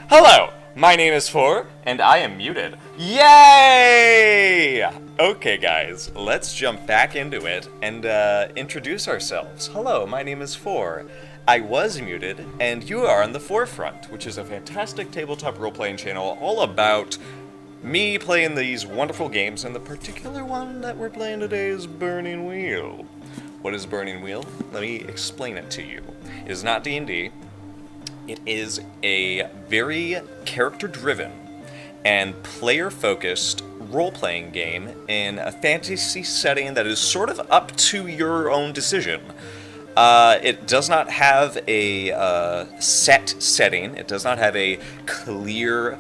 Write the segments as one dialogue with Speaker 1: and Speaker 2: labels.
Speaker 1: Hello, my name is Four, and I am muted. Yay! Okay, guys, let's jump back into it and introduce ourselves. Hello, my name is Four. I was muted, and you are on the Forefront, which is a fantastic tabletop role-playing channel all about me playing these wonderful games, and the particular one that we're playing today is Burning Wheel. What is Burning Wheel? Let me explain it to you. It is not D&D. It is a very character-driven and player-focused role-playing game in a fantasy setting that is sort of up to your own decision. It does not have a set setting. It does not have a clear,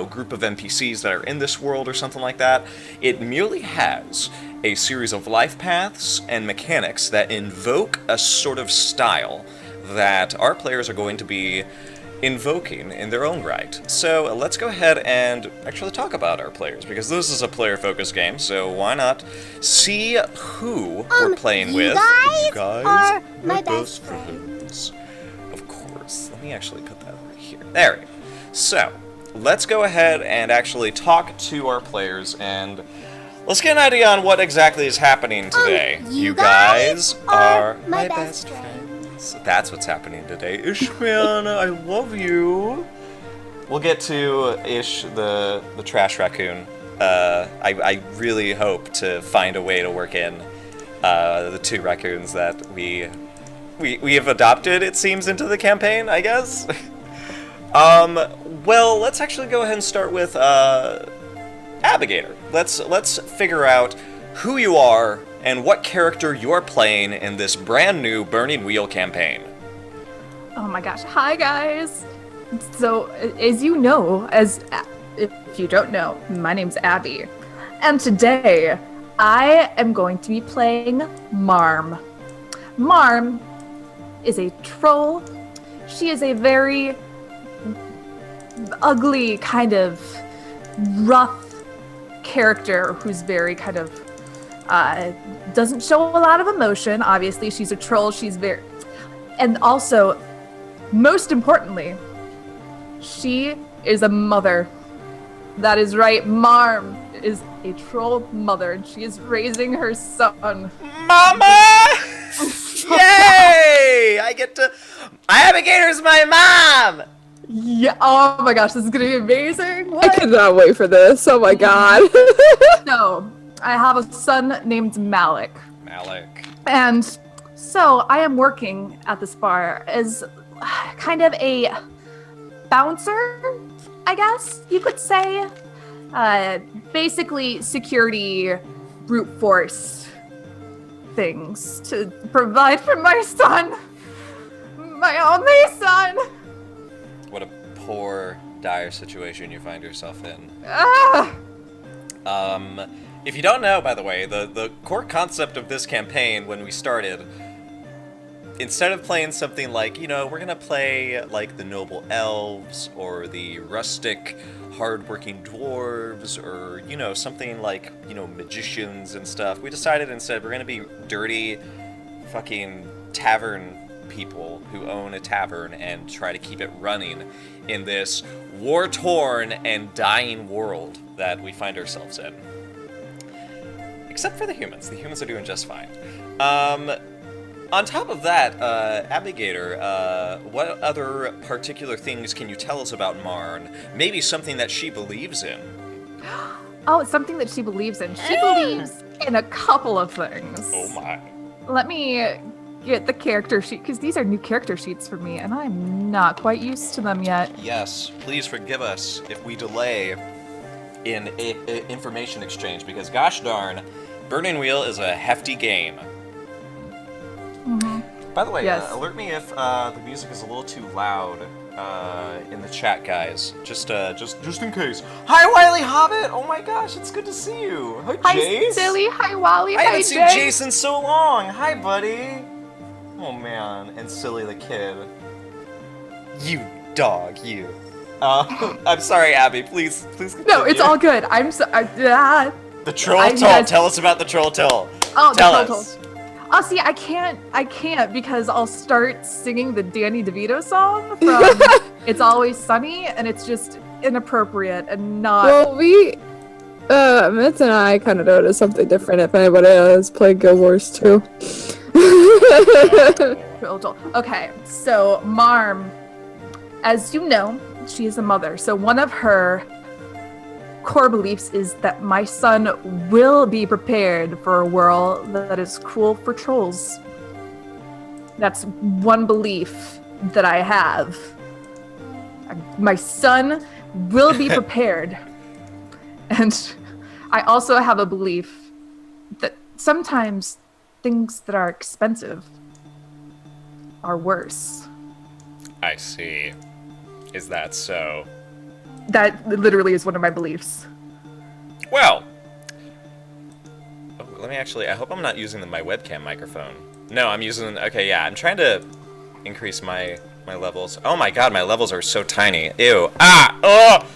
Speaker 1: group of NPCs that are in this world or something like that. It merely has a series of life paths and mechanics that invoke a sort of style that our players are going to be invoking in their own right. So let's go ahead and actually talk about our players, because this is a player-focused game, so why not see who we're playing with.
Speaker 2: You guys are my best
Speaker 1: friends. Of course. Let me actually put that right here. There we go. So, let's go ahead and actually talk to our players and let's get an idea on what exactly is happening today.
Speaker 2: You guys are my
Speaker 1: best
Speaker 2: best
Speaker 1: friends. That's what's happening today. Ishman, I love you. We'll get to Ish, the trash raccoon. I really hope to find a way to work in the two raccoons that we have adopted, it seems, into the campaign, I guess. Well, let's actually go ahead and start with Abigator. Let's figure out who you are and what character you're playing in this brand new Burning Wheel campaign.
Speaker 3: Oh my gosh. Hi, guys. So, as you know, if you don't know, my name's Abby. And today, I am going to be playing Marm. Marm is a troll. She is a very ugly, kind of rough character who's very kind of doesn't show a lot of emotion. Obviously, she's a troll. And also, most importantly, she is a mother. That is right. Marm is a troll mother, and she is raising her son.
Speaker 1: Mama! Yay! Abigator's my mom!
Speaker 3: Yeah. Oh my gosh, this is gonna be amazing.
Speaker 4: I cannot wait for this. Oh my god.
Speaker 3: So, I have a son named Malik.
Speaker 1: Malik.
Speaker 3: And so I am working at this bar as kind of a bouncer, I guess you could say. Basically security, brute force things to provide for my son. My only son.
Speaker 1: What a poor, dire situation you find yourself in.
Speaker 3: Ah!
Speaker 1: If you don't know, by the way, the core concept of this campaign when we started, instead of playing something like, we're gonna play like the noble elves or the rustic, hardworking dwarves or, something like, magicians and stuff, we decided instead we're gonna be dirty, fucking tavern people who own a tavern and try to keep it running in this war-torn and dying world that we find ourselves in. Except for the humans. The humans are doing just fine. On top of that, Abigator, what other particular things can you tell us about Marn? Maybe something that she believes in.
Speaker 3: Oh, it's something that she believes in. She believes in a couple of things.
Speaker 1: Oh my.
Speaker 3: Let me get the character sheet, because these are new character sheets for me, and I'm not quite used to them yet.
Speaker 1: Yes, please forgive us if we delay in information exchange, because gosh darn, Burning Wheel is a hefty game.
Speaker 3: Mm-hmm.
Speaker 1: By the way,
Speaker 3: Yes.
Speaker 1: alert me if the music is a little too loud in the chat, guys. Just in case. Hi, Wiley Hobbit! Oh my gosh, it's good to see you. Hi,
Speaker 3: Hi,
Speaker 1: Jace.
Speaker 3: Silly. Hi, Wally.
Speaker 1: I
Speaker 3: Hi,
Speaker 1: haven't seen
Speaker 3: Jay.
Speaker 1: Jace in so long. Hi, buddy. Oh man, and Silly the kid. You dog, you. I'm sorry, Abby. Please continue.
Speaker 3: No, it's all good. I'm so.
Speaker 1: The Troll
Speaker 3: I-
Speaker 1: Toll.
Speaker 3: you guys-
Speaker 1: Tell us about the Troll Toll.
Speaker 3: Oh,
Speaker 1: Tell
Speaker 3: the
Speaker 1: us.
Speaker 3: Troll Toll. Oh, see, I can't because I'll start singing the Danny DeVito song from It's Always Sunny, and it's just inappropriate and not.
Speaker 4: Well, Mitz and I kind of noticed something different if anybody else played Guild Wars 2.
Speaker 3: Okay, so Marm, as you know, she is a mother. So one of her core beliefs is that my son will be prepared for a world that is cruel for trolls. That's one belief that I have. My son will be prepared. And I also have a belief that sometimes things that are expensive are worse.
Speaker 1: I see. Is that so?
Speaker 3: That literally is one of my beliefs.
Speaker 1: Well, let me actually, I hope I'm not using my webcam microphone. No, I'm using, okay, yeah, I'm trying to increase my levels. Oh my god, my levels are so tiny. Ew. Ah! Oh!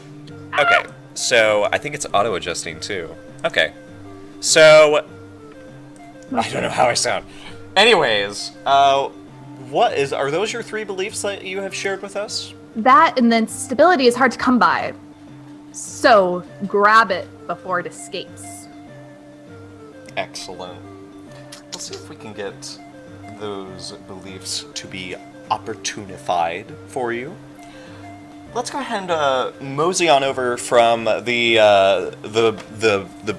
Speaker 1: Okay, so I think it's auto-adjusting too. Okay. So, I don't know how I sound. Anyways, are those your 3 beliefs that you have shared with us?
Speaker 3: That and then stability is hard to come by. So grab it before it escapes.
Speaker 1: Excellent. Let's see if we can get those beliefs to be opportunified for you. Let's go ahead and mosey on over from the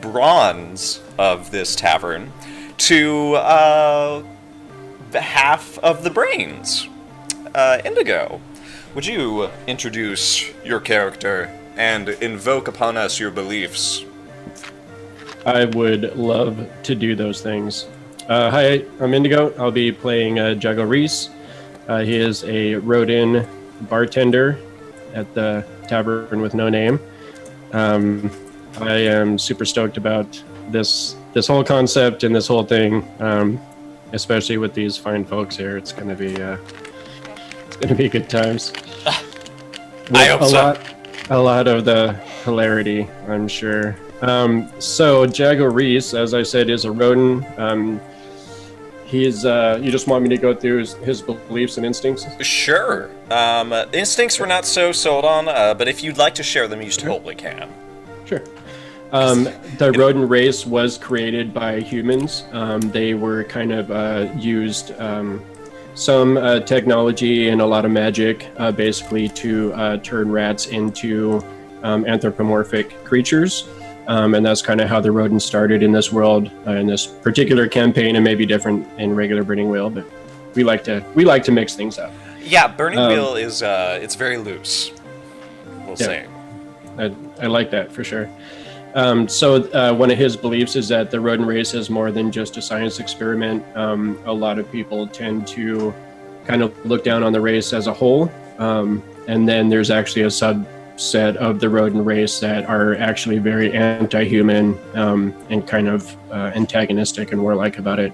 Speaker 1: bronze of this tavern to the half of the brains. Indigo, would you introduce your character and invoke upon us your beliefs?
Speaker 5: I would love to do those things. Hi, I'm Indigo. I'll be playing Jago Reese. He is a Rodin bartender at the Tavern with No Name. I am super stoked about this whole concept and this whole thing, especially with these fine folks here. It's gonna be good times.
Speaker 1: I hope so.
Speaker 5: A lot of the hilarity, I'm sure. So Jago Reese, as I said, is a Rodin. He's you just want me to go through his beliefs and instincts?
Speaker 1: Sure. Instincts we're not so sold on, but if you'd like to share them, you totally can.
Speaker 5: Sure. The Rodin race was created by humans. They were kind of used some technology and a lot of magic, basically to turn rats into anthropomorphic creatures. And that's kind of how the Rodin started in this world, in this particular campaign. It may be different in regular Burning Wheel, but we like to mix things up.
Speaker 1: Yeah, Burning Wheel is it's very loose. We'll say.
Speaker 5: I like that for sure. So one of his beliefs is that the Rodin race is more than just a science experiment. A lot of people tend to kind of look down on the race as a whole, and then there's actually a subset of the Rodin race that are actually very anti-human and kind of antagonistic and warlike about it.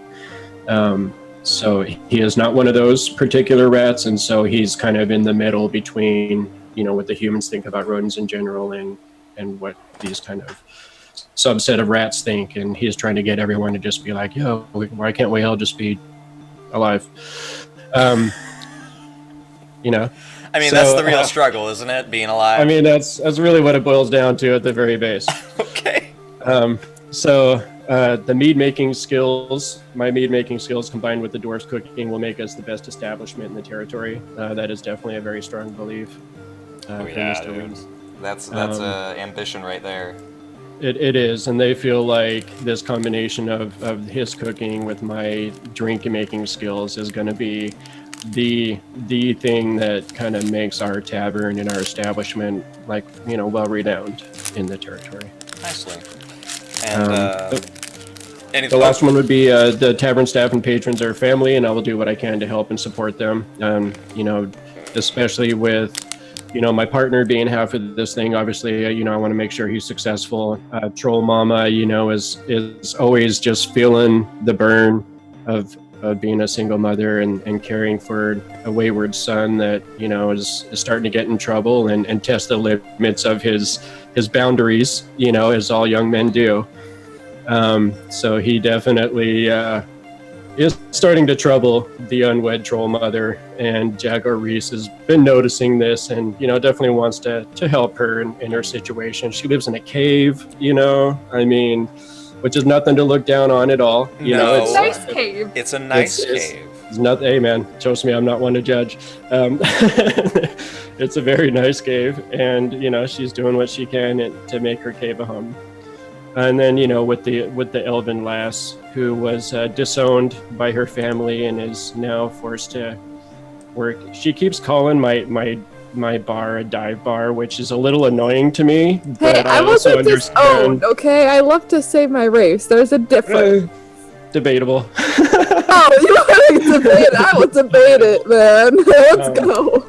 Speaker 5: So he is not one of those particular rats, and so he's kind of in the middle between, what the humans think about rodents in general and what these kind of subset of rats think, and he's trying to get everyone to just be like, yo, why can't we all just be alive?
Speaker 1: I mean, that's the real struggle, isn't it? Being alive.
Speaker 5: I mean, that's really what it boils down to at the very base.
Speaker 1: Okay.
Speaker 5: So the mead making skills, my mead making skills combined with the dwarf's cooking will make us the best establishment in the territory. That is definitely a very strong belief.
Speaker 1: That's ambition right there.
Speaker 5: It is, and they feel like this combination of his cooking with my drink making skills is going to be the thing that kind of makes our tavern and our establishment well renowned in the territory.
Speaker 1: Nicely. And
Speaker 5: the last one would be the tavern staff and patrons are family, and I will do what I can to help and support them. Especially with my partner being half of this thing, obviously, I want to make sure he's successful. Troll Mama, is always just feeling the burn of being a single mother and caring for a wayward son that, is starting to get in trouble and test the limits of his boundaries, as all young men do. So he definitely is starting to trouble the unwed troll mother, and Jaguar Reese has been noticing this, and definitely wants to help her in her situation. She lives in a cave, I mean, which is nothing to look down on at all.
Speaker 1: No.
Speaker 3: It's a nice cave.
Speaker 1: It's a nice
Speaker 5: It's-
Speaker 1: cave.
Speaker 5: It's not, hey man, trust me, I'm not one to judge. It's a very nice cave, and she's doing what she can to make her cave a home. And then with the elven lass who was disowned by her family and is now forced to work. She keeps calling my bar a dive bar, which is a little annoying to me.
Speaker 4: Hey,
Speaker 5: But
Speaker 4: I
Speaker 5: also
Speaker 4: wasn't disowned, okay? I love to save my race. There's a difference.
Speaker 5: Debatable.
Speaker 4: Oh, you want to debate it? I will debate it, man. Let's go.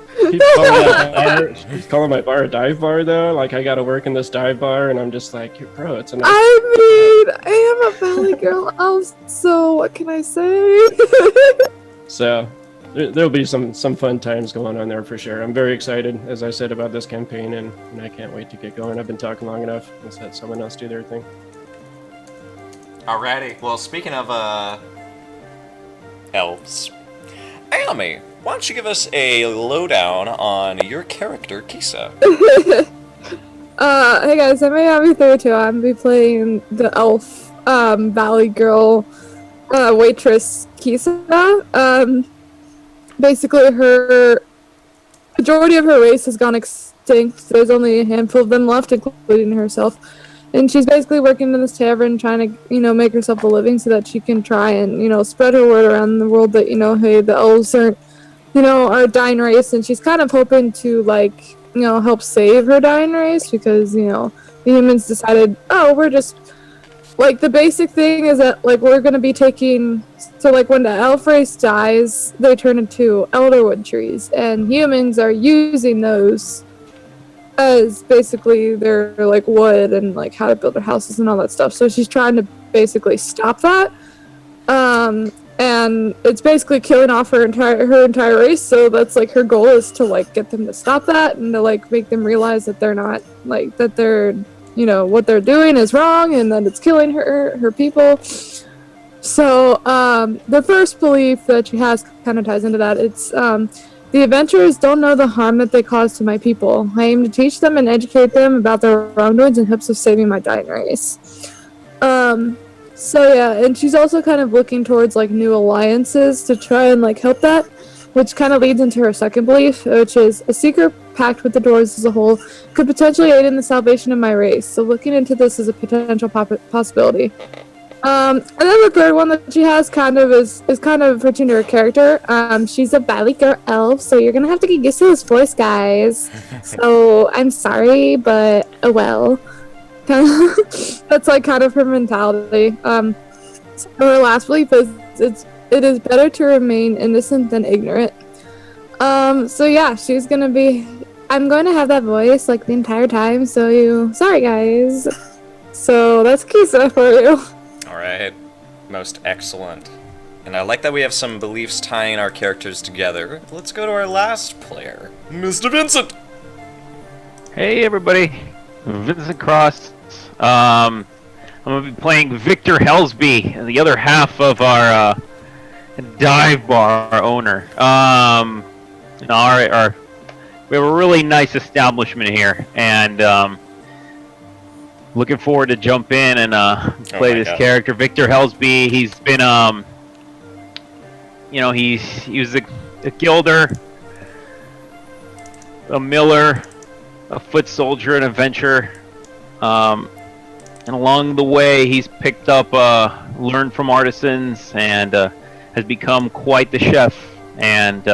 Speaker 5: She's calling my bar a dive bar, though. Like, I gotta work in this dive bar, and I'm just like, bro, it's a nice.
Speaker 4: I mean, I am a valley girl elf, so what can I say?
Speaker 5: So there'll be some fun times going on there for sure. I'm very excited, as I said, about this campaign, and I can't wait to get going. I've been talking long enough. Let's let someone else do their thing.
Speaker 1: Alrighty. Well, speaking of elves, Ayami, why don't you give us a lowdown on your character, Kisa?
Speaker 4: Hey guys, I'm Ayami32. I'm be playing the elf, valley girl, waitress Kisa. Basically her majority of her race has gone extinct. There's only a handful of them left, including herself. And she's basically working in this tavern trying to, make herself a living so that she can try and, spread her word around the world that, hey, the elves aren't, are a dying race. And she's kind of hoping to, help save her dying race because, the humans decided, we're just, the basic thing is that, we're going to be taking, so, when the elf race dies, they turn into elderwood trees. And humans are using those as basically their wood and how to build their houses and all that stuff. So she's trying to basically stop that, and it's basically killing off her entire race. So that's her goal is to get them to stop that and to make them realize that they're not that they're what they're doing is wrong and that it's killing her people. So the first belief that she has kind of ties into that. It's the adventurers don't know the harm that they cause to my people. I aim to teach them and educate them about their wrongdoings in hopes of saving my dying race. So yeah, and she's also kind of looking towards new alliances to try and help that, which kind of leads into her second belief, which is a secret pact with the dwarves as a whole could potentially aid in the salvation of my race. So looking into this is a potential possibility. And then the third one that she has is kind of fitting to her character. She's a valley girl elf, so you're gonna have to get used to this voice, guys. So I'm sorry, but oh well. That's kind of her mentality. So her last belief is it is better to remain innocent than ignorant. So yeah, she's gonna be. I'm going to have that voice the entire time. So sorry, guys. So that's Kisa for you.
Speaker 1: Alright. Most excellent. And I like that we have some beliefs tying our characters together. Let's go to our last player, Mr. Vincent!
Speaker 6: Hey everybody, Vincent Cross. I'm gonna be playing Victor Helsby, the other half of our dive bar owner. We have a really nice establishment here, and looking forward to jump in and play this character, Victor Helsby. He's been, he was a gilder, a miller, a foot soldier, an adventurer. And along the way, he's picked up, learned from artisans, and has become quite the chef, and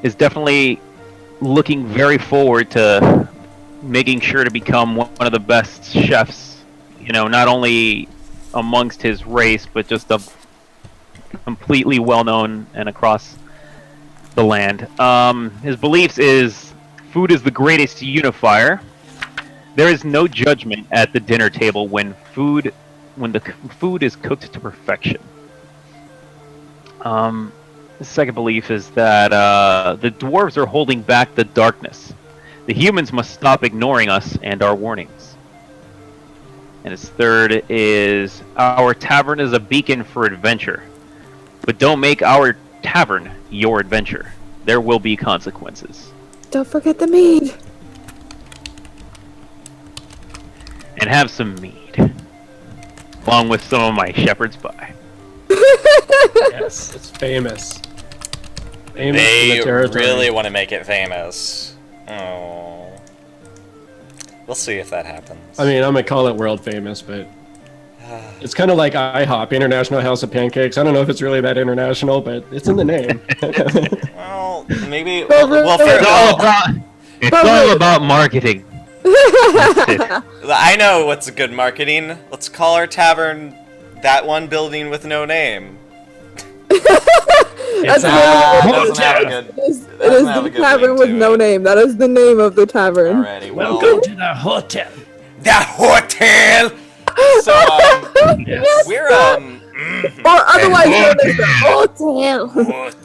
Speaker 6: is definitely looking very forward to making sure to become one of the best chefs, not only amongst his race, but just a completely well-known and across the land. His beliefs is food is the greatest unifier. There is no judgment at the dinner table when the food is cooked to perfection. The second belief is that the dwarves are holding back the darkness. The humans must stop ignoring us and our warnings. And his third is, our tavern is a beacon for adventure. But don't make our tavern your adventure. There will be consequences.
Speaker 4: Don't forget the mead.
Speaker 6: And have some mead. Along with some of my shepherd's pie.
Speaker 5: Yes, it's famous. Famous in
Speaker 1: They
Speaker 5: the territory.
Speaker 1: really want to make it famous. Oh. We'll see if that happens.
Speaker 5: I mean, I'm gonna call it world famous, but it's kind of like IHOP, International House of Pancakes. I don't know if it's really that international, but it's in the name.
Speaker 1: Well, maybe.
Speaker 4: Well,
Speaker 1: Well,
Speaker 4: really-
Speaker 6: It's all about marketing.
Speaker 1: I know what's a good marketing. Let's call our tavern that one building with no name.
Speaker 4: That's the name
Speaker 1: It
Speaker 4: of
Speaker 1: doesn't have a good.
Speaker 4: it is
Speaker 1: doesn't have a
Speaker 4: the
Speaker 1: good
Speaker 4: tavern
Speaker 1: ring
Speaker 4: with
Speaker 1: to
Speaker 4: no
Speaker 1: it.
Speaker 4: name. That is the name of the tavern.
Speaker 1: Alrighty, well,
Speaker 5: to the hotel.
Speaker 1: the hotel. So we're
Speaker 4: Or otherwise known as the hotel.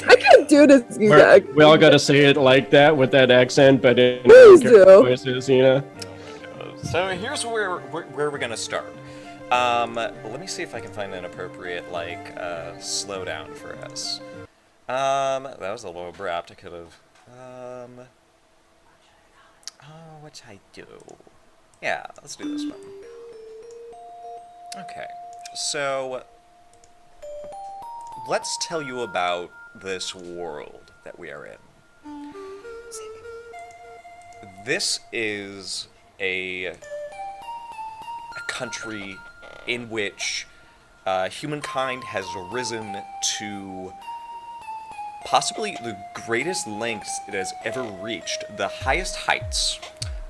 Speaker 4: I can't do this, you guys.
Speaker 5: We all gotta say it like that with that accent, but in
Speaker 4: Please
Speaker 5: character
Speaker 4: do.
Speaker 5: voices, you know.
Speaker 1: So here's where we're gonna start. Let me see if I can find an appropriate slowdown for us. That was a little abrupt. I could have. Oh, what should I do? Yeah, let's do this one. Okay, so let's tell you about this world that we are in. This is a country in which humankind has risen to possibly the greatest lengths it has ever reached. The highest heights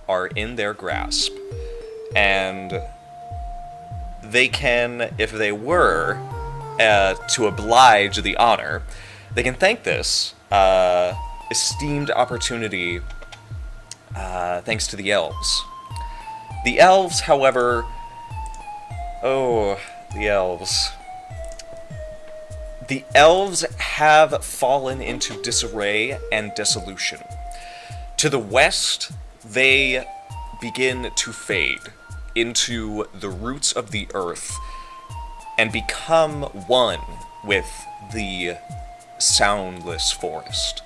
Speaker 1: are in their grasp, and they can, if they were to oblige the honor, they can thank this esteemed opportunity thanks to the elves. The elves, however, the elves. The elves have fallen into disarray and dissolution. To the west, they begin to fade into the roots of the earth and become one with the soundless forest.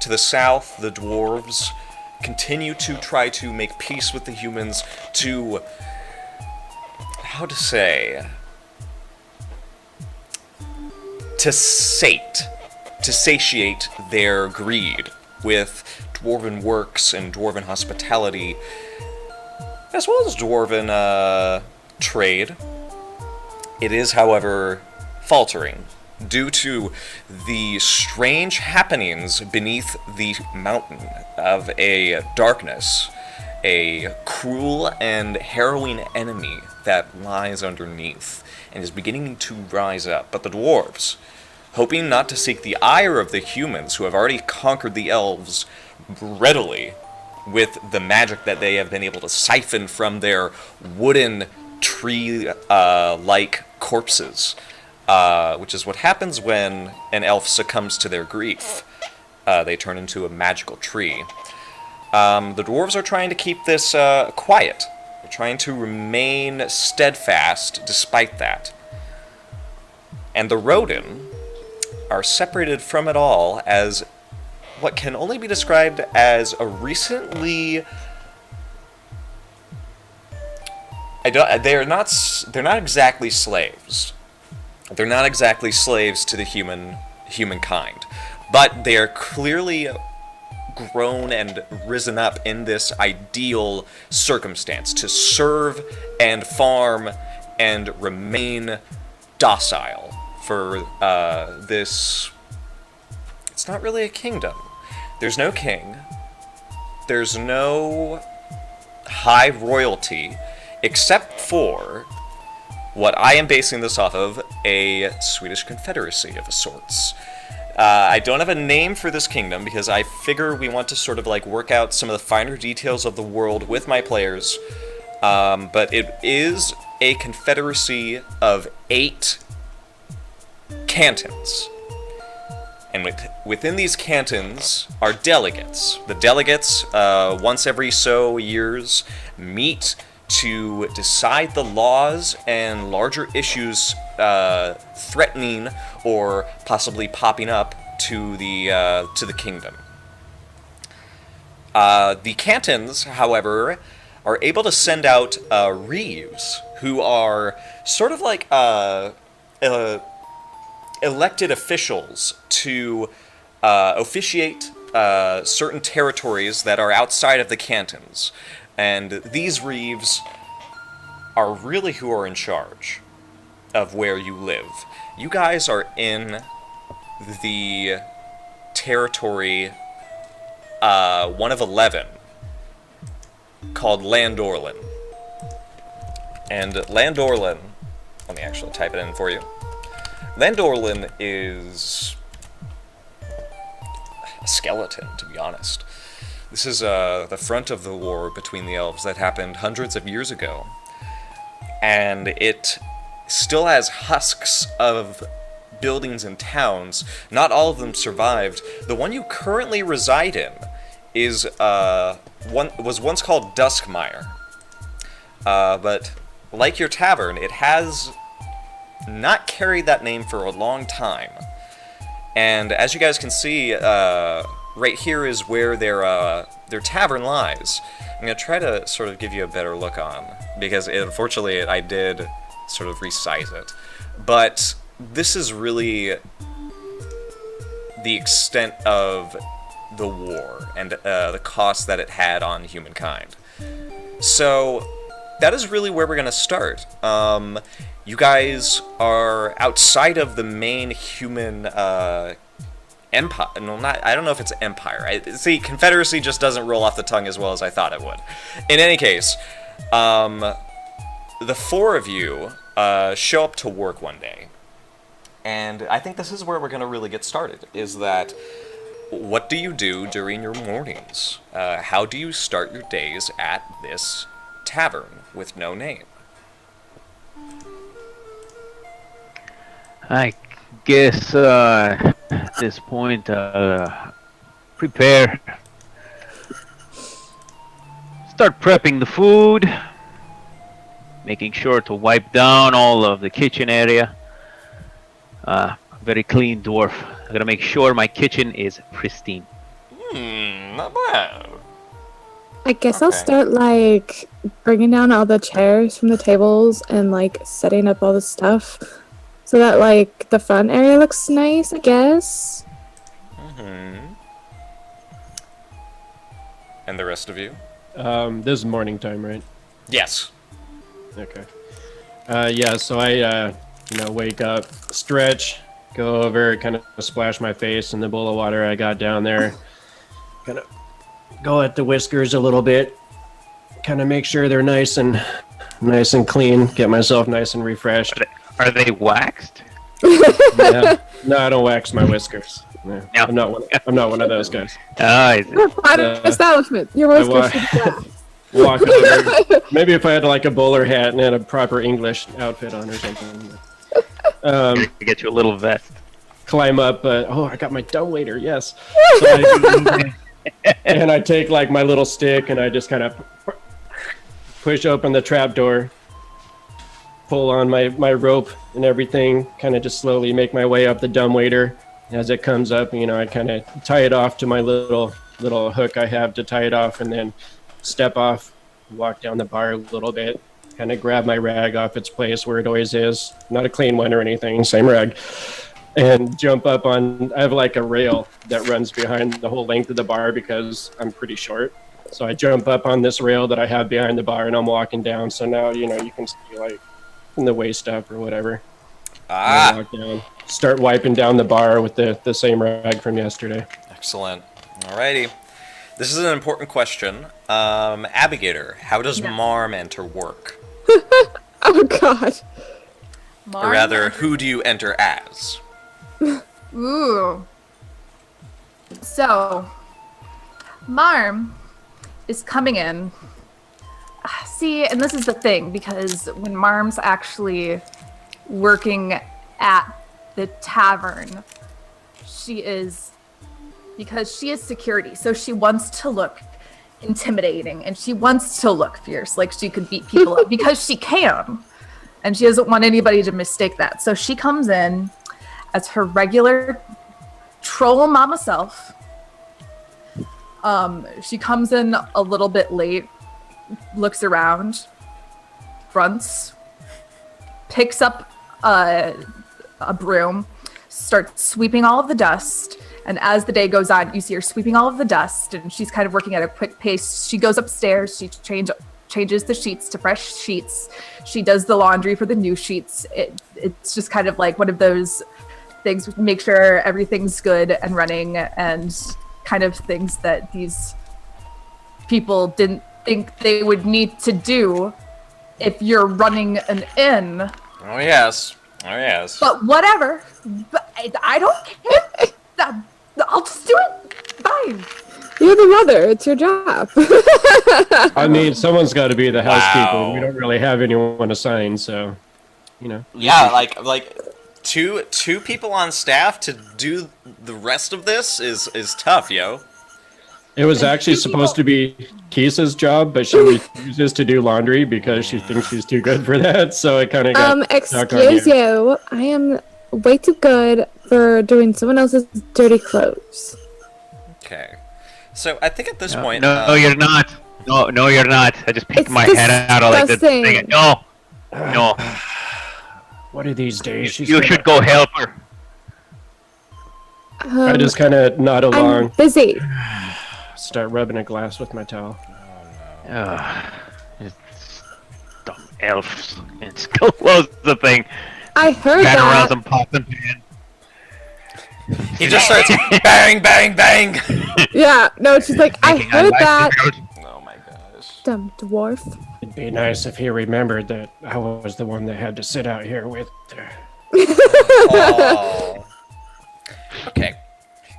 Speaker 1: To the south, the dwarves continue to try to make peace with the humans to, to satiate their greed with dwarven works and dwarven hospitality, as well as dwarven trade. It is, however, faltering due to the strange happenings beneath the mountain of a darkness, a cruel and harrowing enemy that lies underneath and is beginning to rise up. But the dwarves, hoping not to seek the ire of the humans who have already conquered the elves readily with the magic that they have been able to siphon from their wooden tree-like corpses, which is what happens when an elf succumbs to their grief. They turn into a magical tree. The dwarves are trying to keep this quiet. They're trying to remain steadfast despite that. And the Roden are separated from it all as what can only be described as a recently... They're not exactly slaves. They're not exactly slaves to the humankind, but they are clearly grown and risen up in this ideal circumstance to serve and farm and remain docile for this. It's not really a kingdom. There's no king. There's no high royalty, except for what I am basing this off of, a Swedish confederacy of sorts. I don't have a name for this kingdom because I figure we want to sort of like work out some of the finer details of the world with my players, but it is a confederacy of 8 cantons. And within these cantons are delegates. The delegates, once every so years, meet to decide the laws and larger issues threatening or possibly popping up to the kingdom. The cantons, however, are able to send out reeves, who are sort of like elected officials to officiate certain territories that are outside of the cantons. And these reeves are really who are in charge of where you live. You guys are in the territory, one of 11, called Landorlan. And Landorlan, let me actually type it in for you. Landorlan is a skeleton, to be honest. This is the front of the war between the elves that happened hundreds of years ago. And it still has husks of buildings and towns. Not all of them survived. The one you currently reside in is was once called Duskmire. But like your tavern, it has not carried that name for a long time. And as you guys can see, right here is where their tavern lies. I'm going to try to sort of give you a better look on, because unfortunately I did sort of resize it. But this is really the extent of the war and the cost that it had on humankind. So that is really where we're going to start. You guys are outside of the main human empire. No, not. I don't know if it's empire. See, Confederacy just doesn't roll off the tongue as well as I thought it would. In any case, the four of you show up to work one day. And I think this is where we're going to really get started, is that what do you do during your mornings? How do you start your days at this tavern with no name?
Speaker 6: I guess at this point, prepare. Start prepping the food, making sure to wipe down all of the kitchen area. Very clean dwarf. I gotta make sure my kitchen is pristine.
Speaker 1: Not bad.
Speaker 4: I guess I'll
Speaker 1: Okay.
Speaker 4: start like bringing down all the chairs from the tables and like setting up all the stuff so that like the front area looks nice, I guess.
Speaker 1: And the rest of you?
Speaker 5: This is morning time, right?
Speaker 1: Yes.
Speaker 5: Okay. Yeah, so I, wake up, stretch, go over, kind of splash my face in the bowl of water I got down there, kind of go at the whiskers a little bit, kind of make sure they're nice and clean, get myself nice and refreshed.
Speaker 6: Are they waxed?
Speaker 5: Yeah. No, I don't wax my whiskers. No,
Speaker 6: No.
Speaker 5: I'm not one of those guys.
Speaker 4: You're a private establishment. Your
Speaker 5: I
Speaker 4: voice goes to
Speaker 5: Walk over. Maybe if I had like a bowler hat and had a proper English outfit on or something.
Speaker 6: To get you a little vest.
Speaker 5: Climb up. I got my dumbwaiter. Yes. And I take like my little stick and I just kind of push open the trap door, pull on my rope and everything. Kind of just slowly make my way up the dumbwaiter. As it comes up, I kind of tie it off to my little hook I have to tie it off, and then step off, walk down the bar a little bit, kind of grab my rag off its place where it always is. Not a clean one or anything, same rag. And jump up on, I have like a rail that runs behind the whole length of the bar because I'm pretty short. So I jump up on this rail that I have behind the bar and I'm walking down. So now, you can see like from the waist up or whatever. And I walk down, start wiping down the bar with the same rag from yesterday.
Speaker 1: Excellent. Alrighty. This is an important question. Abigator, how does
Speaker 3: Yeah.
Speaker 1: Marm enter work?
Speaker 4: Oh god.
Speaker 1: Or rather, who do you enter as?
Speaker 3: Ooh. So, Marm is coming in. See, and this is the thing, because when Marm's actually working at the tavern, because she is security, so she wants to look intimidating, and she wants to look fierce, like she could beat people up because she can, and she doesn't want anybody to mistake that. So she comes in as her regular troll mama self. She comes in a little bit late, looks around, grunts, picks up a broom, starts sweeping all of the dust. And as the day goes on, you see her sweeping all of the dust, and she's kind of working at a quick pace. She goes upstairs, she changes the sheets to fresh sheets. She does the laundry for the new sheets. It's just kind of like one of those things, make sure everything's good and running, and kind of things that these people didn't think they would need to do if you're running an inn.
Speaker 1: Oh yes. Oh yes.
Speaker 3: But whatever. But I don't care. I'll just do it. Fine.
Speaker 4: You're the mother. It's your job.
Speaker 5: I mean, someone's got to be the housekeeper.
Speaker 1: Wow.
Speaker 5: We don't really have anyone assigned, so, you know.
Speaker 1: Yeah, like two people on staff to do the rest of this is tough, yo.
Speaker 5: It was actually supposed to be Kisa's job, but she refuses to do laundry because she thinks she's too good for that, so it kind of got stuck on
Speaker 4: excuse you. I am way too good for doing someone else's dirty clothes.
Speaker 1: Okay. So I think at this
Speaker 6: No,
Speaker 1: point,
Speaker 6: no, you're not. No, you're not. I just peeked
Speaker 4: It's
Speaker 6: my head out of like the
Speaker 4: disgusting.
Speaker 6: thing. No, no.
Speaker 5: What are these days? She's
Speaker 6: You
Speaker 5: gonna-
Speaker 6: should go help her.
Speaker 5: I just kind of nod
Speaker 4: I'm
Speaker 5: along,
Speaker 4: busy.
Speaker 5: start rubbing a glass with my towel.
Speaker 6: It's dumb elves. And still close the thing.
Speaker 4: I heard
Speaker 6: Ran around
Speaker 4: that.
Speaker 6: some popping pan.
Speaker 1: he just starts bang, bang, bang.
Speaker 4: Yeah, no, she's like, I
Speaker 6: Thinking
Speaker 4: heard
Speaker 6: like
Speaker 4: that.
Speaker 6: the girls.
Speaker 1: Oh my gosh.
Speaker 4: Dumb dwarf.
Speaker 5: It'd be nice if he remembered that I was the one that had to sit out here with her.
Speaker 1: Oh. Okay.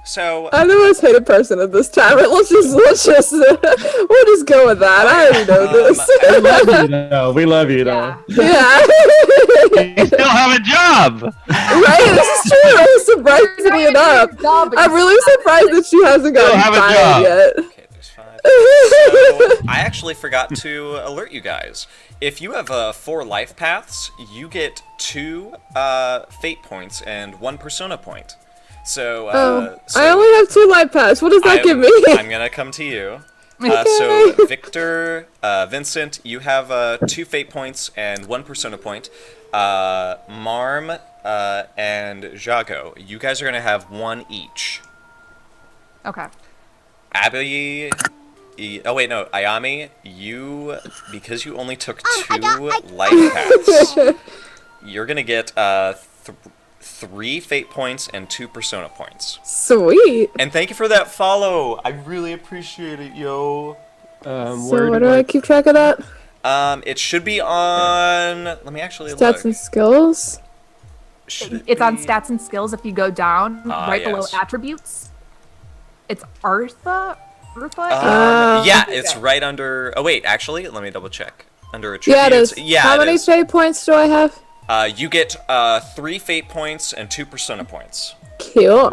Speaker 1: So
Speaker 4: I'm the most hated person at this time. Let's just we'll just go with that. I already know this.
Speaker 5: We love you, though. We love you, though.
Speaker 4: Yeah.
Speaker 6: You still have a job.
Speaker 4: Right? This is true. Surprisingly enough. I'm really surprised that she hasn't
Speaker 6: Still
Speaker 4: gotten
Speaker 6: have a
Speaker 4: fired
Speaker 6: job.
Speaker 4: yet.
Speaker 1: okay, there's 5. So I actually forgot to alert you guys. If you have 4 life paths, you get 2 fate points and 1 persona point. So,
Speaker 4: I only have 2 life paths. What does that give me?
Speaker 1: I'm gonna come to you. So Victor, Vincent, you have 2 fate points and 1 persona point. Marm and Jago, you guys are gonna have 1 each.
Speaker 3: Okay.
Speaker 1: Abby, oh wait, no, Ayami, you, because you only took 2 life paths, you're gonna get 3 fate points and 2 persona points.
Speaker 4: Sweet.
Speaker 1: And thank you for that follow. I really appreciate it, yo.
Speaker 4: So what do I keep track of that?
Speaker 1: It should be on. Let me actually
Speaker 4: Stats
Speaker 1: look.
Speaker 4: and skills?
Speaker 1: Should it
Speaker 3: It's on
Speaker 1: be-
Speaker 3: stats and skills. If you go down right below
Speaker 1: yes.
Speaker 3: attributes, it's Artha.
Speaker 1: Yeah, it's right under. Oh wait, actually, let me double check. Under
Speaker 4: Yeah, it
Speaker 1: attributes.
Speaker 4: is.
Speaker 1: Yeah,
Speaker 4: How
Speaker 1: it
Speaker 4: many
Speaker 1: is.
Speaker 4: fate points do I have?
Speaker 1: You get 3 fate points and 2 persona points.
Speaker 4: Cool.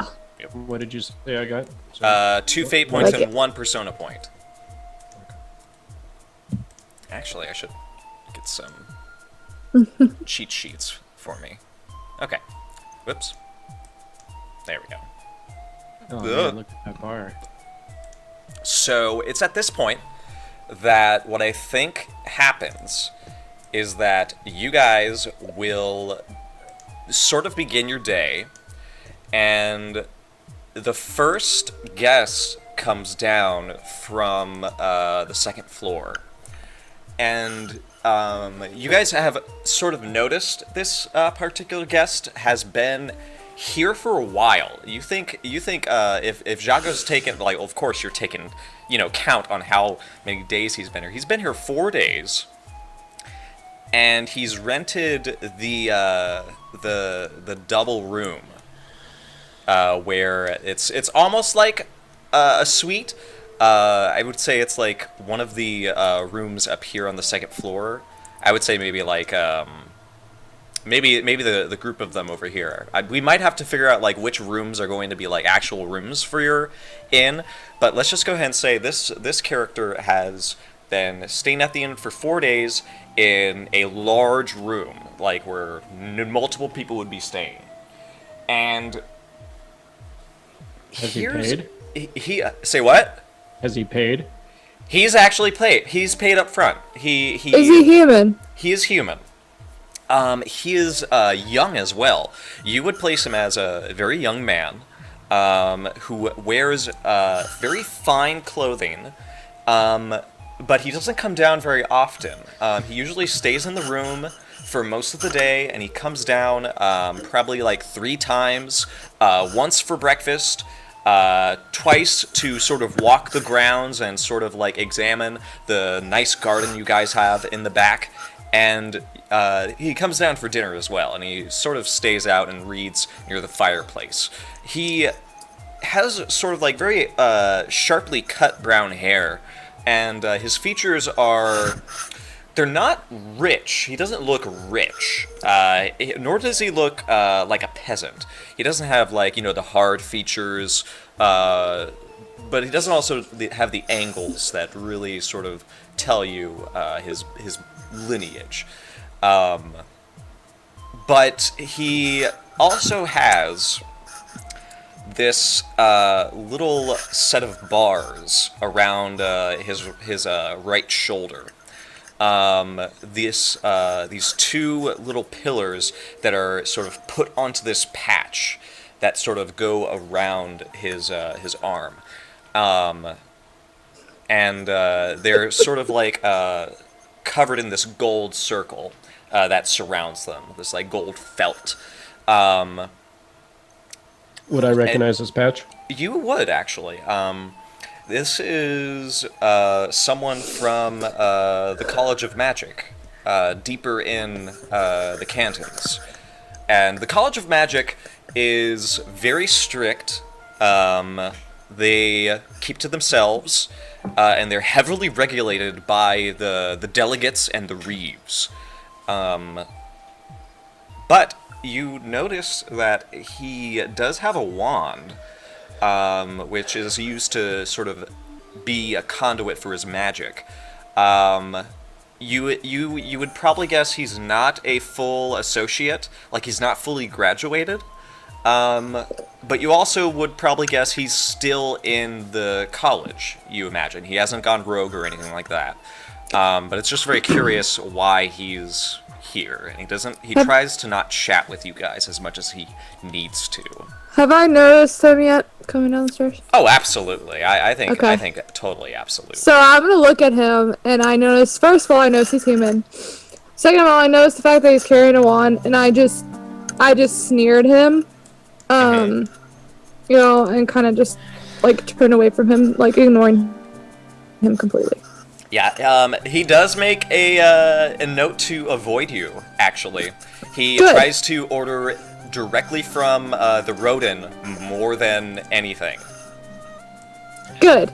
Speaker 5: What did you say I got?
Speaker 1: 2 fate points
Speaker 4: Like
Speaker 1: and
Speaker 4: it.
Speaker 1: 1 persona point. Actually, I should get some cheat sheets for me. Okay. Whoops. There we go.
Speaker 5: Oh,
Speaker 1: Ugh.
Speaker 5: man, look at that bar.
Speaker 1: So it's at this point that what I think happens is that you guys will sort of begin your day, and the first guest comes down from the 2nd floor. And you guys have sort of noticed this particular guest has been here for a while. You think if Jago's taken, like, of course you're taking, count on how many days he's been here. He's been here 4 days, and he's rented the double room, where it's almost like a suite. I would say it's like one of the rooms up here on the 2nd floor. I would say maybe like maybe the group of them over here. We might have to figure out like which rooms are going to be like actual rooms for your inn. But let's just go ahead and say this character has been staying at the inn for 4 days in a large room, like where multiple people would be staying. And
Speaker 5: Has he paid?
Speaker 1: He say what?
Speaker 5: Has he paid?
Speaker 1: He's actually paid. He's paid up front. He
Speaker 4: Is he human?
Speaker 1: He is human. He is young as well. You would place him as a very young man who wears very fine clothing, but he doesn't come down very often. He usually stays in the room for most of the day, and he comes down probably like 3 times, once for breakfast, twice to sort of walk the grounds and sort of like examine the nice garden you guys have in the back, and he comes down for dinner as well, and he sort of stays out and reads near the fireplace. He has sort of like very sharply cut brown hair, and his features are... They're not rich. He doesn't look rich, nor does he look like a peasant. He doesn't have, like, the hard features, but he doesn't also have the angles that really sort of tell you his lineage. But he also has this little set of bars around his right shoulder. These 2 little pillars that are sort of put onto this patch that sort of go around his arm, and they're sort of like covered in this gold circle that surrounds them. This like gold felt.
Speaker 5: Would I recognize this patch?
Speaker 1: You would actually. This is someone from the College of Magic, deeper in the cantons. And the College of Magic is very strict. They keep to themselves, and they're heavily regulated by the delegates and the reeves. But you notice that he does have a wand, which is used to sort of be a conduit for his magic. You would probably guess he's not a full associate, like he's not fully graduated. But you also would probably guess he's still in the college, you imagine. He hasn't gone rogue or anything like that. But it's just very curious why he's here, and he tries to not chat with you guys as much as he needs to.
Speaker 4: Have I noticed him yet coming down the stairs?
Speaker 1: Oh, absolutely. I think
Speaker 4: Okay.
Speaker 1: I think totally absolutely.
Speaker 4: So I'm gonna look at him, and I notice, first of all, I notice he's human. Second of all, I notice the fact that he's carrying a wand, and I just sneered him, and kind of just like turned away from him, like ignoring him completely.
Speaker 1: Yeah, he does make a note to avoid you, actually. He
Speaker 4: Good.
Speaker 1: tries to order directly from the Rodin more than anything.
Speaker 4: Good.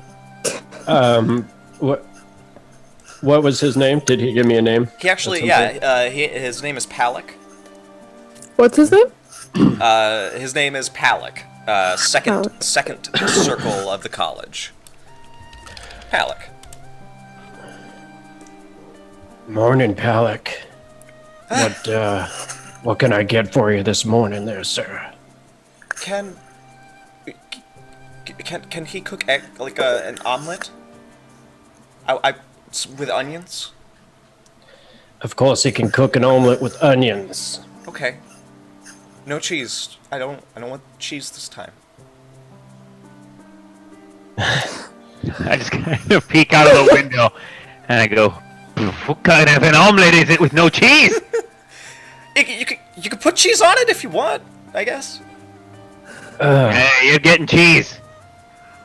Speaker 5: What was his name? Did he give me a name?
Speaker 1: He actually, his name is Palak.
Speaker 4: What's his name?
Speaker 1: His name is Palak. Second circle of the college. Palak.
Speaker 5: Morning, Palak. What can I get for you this morning there, sir?
Speaker 1: Can he cook egg, like an omelet? With onions?
Speaker 5: Of course he can cook an omelet with onions.
Speaker 1: Okay. No cheese. I don't want cheese this time.
Speaker 6: I just kind of peek out of the window and I go, what kind of an omelet is it with no cheese?
Speaker 1: You could put cheese on it if you want, I guess.
Speaker 6: Hey, you're getting cheese.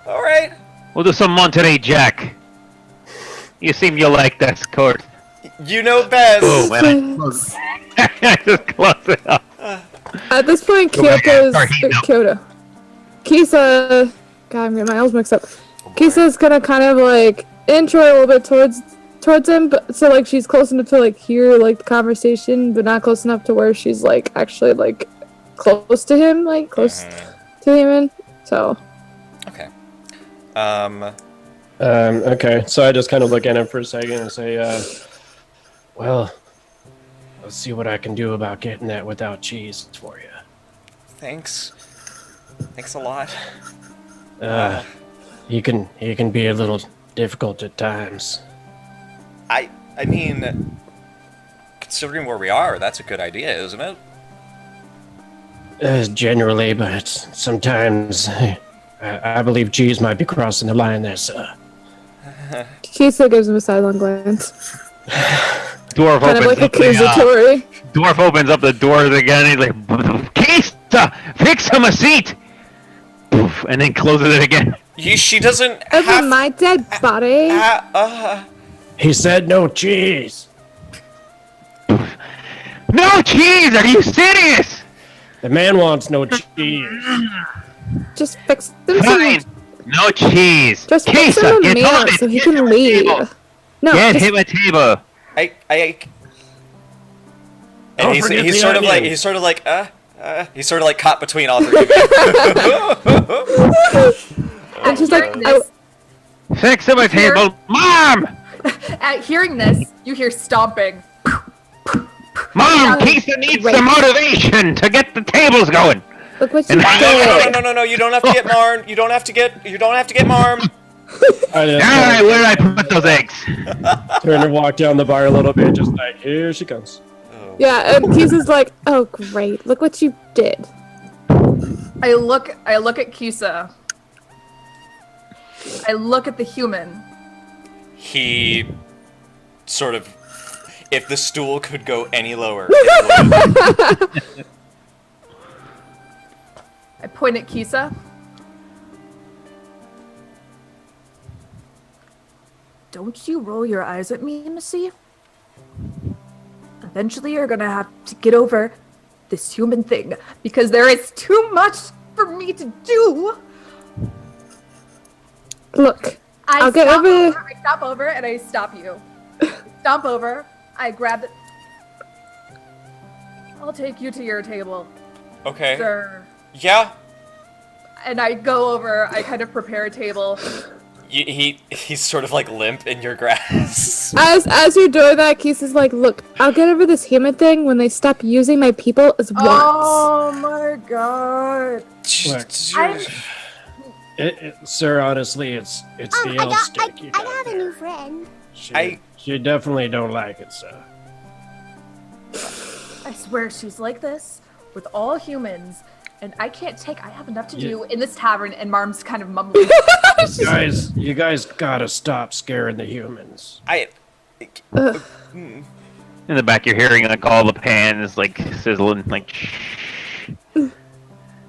Speaker 1: All right.
Speaker 6: We'll do some Monterey Jack. You seem you like that, Kurt.
Speaker 1: You know best.
Speaker 6: Oh, man. I just close it up.
Speaker 4: At this point, Kisa, God, I'm getting my L's mixed up. Kisa's gonna kind of like intro a little bit towards towards him, but so like she's close enough to like hear like the conversation, but not close enough to where she's like actually like close to him, like close to the human. So.
Speaker 1: Okay.
Speaker 5: Okay, so I just kind of look at him for a second and say, well, let's see what I can do about getting that without cheese for you.
Speaker 1: Thanks. Thanks a lot.
Speaker 5: He can be a little difficult at times.
Speaker 1: I mean, considering where we are, that's a good idea, isn't it?
Speaker 5: Generally, but sometimes I believe cheese might be crossing the line there, sir.
Speaker 4: Kisa gives him a sidelong glance.
Speaker 6: Dwarf
Speaker 4: Kind of
Speaker 6: opens
Speaker 4: like
Speaker 6: up the,
Speaker 4: accusatory.
Speaker 6: Dwarf opens up the doors again. He's like, Kista, fix him a seat. Poof, and then closes it again.
Speaker 1: She doesn't
Speaker 4: Over
Speaker 1: have...
Speaker 4: my dead body.
Speaker 5: He said no cheese.
Speaker 6: No cheese! Are you serious?
Speaker 5: The man wants no cheese.
Speaker 4: Just fix them
Speaker 6: Fine. No cheese.
Speaker 4: Just fix
Speaker 6: Kisa,
Speaker 4: him a
Speaker 6: get
Speaker 4: meal
Speaker 6: on it.
Speaker 4: so he
Speaker 6: Get
Speaker 4: can
Speaker 6: him a
Speaker 4: leave.
Speaker 6: table.
Speaker 4: No,
Speaker 6: Get
Speaker 4: just
Speaker 6: him a table.
Speaker 1: And
Speaker 5: Don't
Speaker 1: he's
Speaker 5: forget the
Speaker 1: sort of
Speaker 5: onion.
Speaker 1: he's sort of like caught between all three of you.
Speaker 4: and she's like,
Speaker 3: Hearing
Speaker 4: I,
Speaker 3: this,
Speaker 6: Fix him a table. Mom!
Speaker 3: at hearing this, you hear stomping.
Speaker 6: Mom, Kisa needs
Speaker 4: Great.
Speaker 6: some motivation to get the tables going.
Speaker 4: look what you
Speaker 6: And-
Speaker 4: did.
Speaker 1: No, you don't have to get Marm. You don't have to get Marm.
Speaker 5: I just
Speaker 6: Alright, where did I put those eggs?
Speaker 5: turn and walk down the bar a little bit, just like, here she comes.
Speaker 4: Yeah, and Kisa's like, oh great, look what you did.
Speaker 3: I look at Kisa. I look at the human.
Speaker 1: He sort of, if the stool could go any lower, it would.
Speaker 3: I point at Kisa. Don't you roll your eyes at me, Missy? Eventually you're gonna have to get over this human thing, because there is too much for me to do.
Speaker 4: Look,
Speaker 3: I
Speaker 4: I'll get
Speaker 3: stop
Speaker 4: over-
Speaker 3: over, I stop over and I stop you. Stomp over, I grab it. I'll take you to your table,
Speaker 1: Okay.
Speaker 3: sir.
Speaker 1: Yeah.
Speaker 3: And I go over, I kind of prepare a table.
Speaker 1: He's sort of like limp in your grasp.
Speaker 4: as you're doing that, Kisa's like, look, I'll get over this human thing when they stop using my people as once.
Speaker 3: Oh my god.
Speaker 5: Look.
Speaker 3: I'm
Speaker 5: Sir, honestly, it's the elf stick you got
Speaker 2: I have a
Speaker 5: there.
Speaker 2: new friend.
Speaker 5: She definitely don't like it, sir.
Speaker 3: I swear she's like this with all humans, and I have enough to do in this tavern, and Marm's kind of mumbling.
Speaker 5: You guys gotta stop scaring the humans.
Speaker 6: In the back, you're hearing like all the pans like sizzling, like. Shh.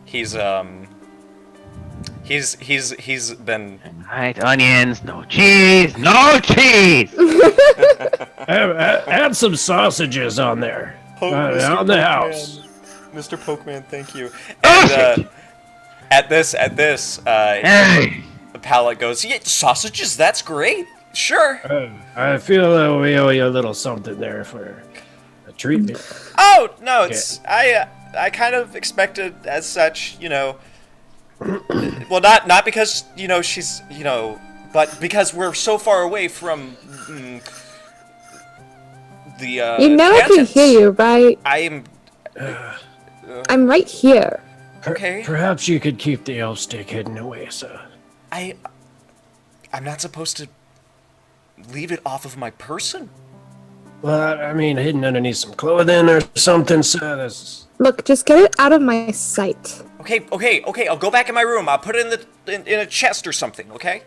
Speaker 1: He's been.
Speaker 6: Right, onions, no cheese, no cheese.
Speaker 5: Add some sausages on there. On the house.
Speaker 1: Mr. Pokeman, thank you.
Speaker 6: Oh,
Speaker 1: And at this,
Speaker 6: Hey,
Speaker 1: the palate goes, yeah, sausages, that's great. Sure.
Speaker 5: I feel that we owe you a little something there for a treatment.
Speaker 1: Oh no, it's I kind of expected as such, you know. Well, not because she's but because we're so far away from the.
Speaker 4: You know I can
Speaker 1: Cantons.
Speaker 4: hear you, right? I'm right here.
Speaker 1: Okay.
Speaker 5: Perhaps you could keep the elf stick hidden away, sir.
Speaker 1: I'm not supposed to leave it off of my person.
Speaker 5: Well, I mean, hidden underneath some clothing or something, sir. That's...
Speaker 4: Look, just get it out of my sight.
Speaker 1: Okay. I'll go back in my room. I'll put it in a chest or something. Okay.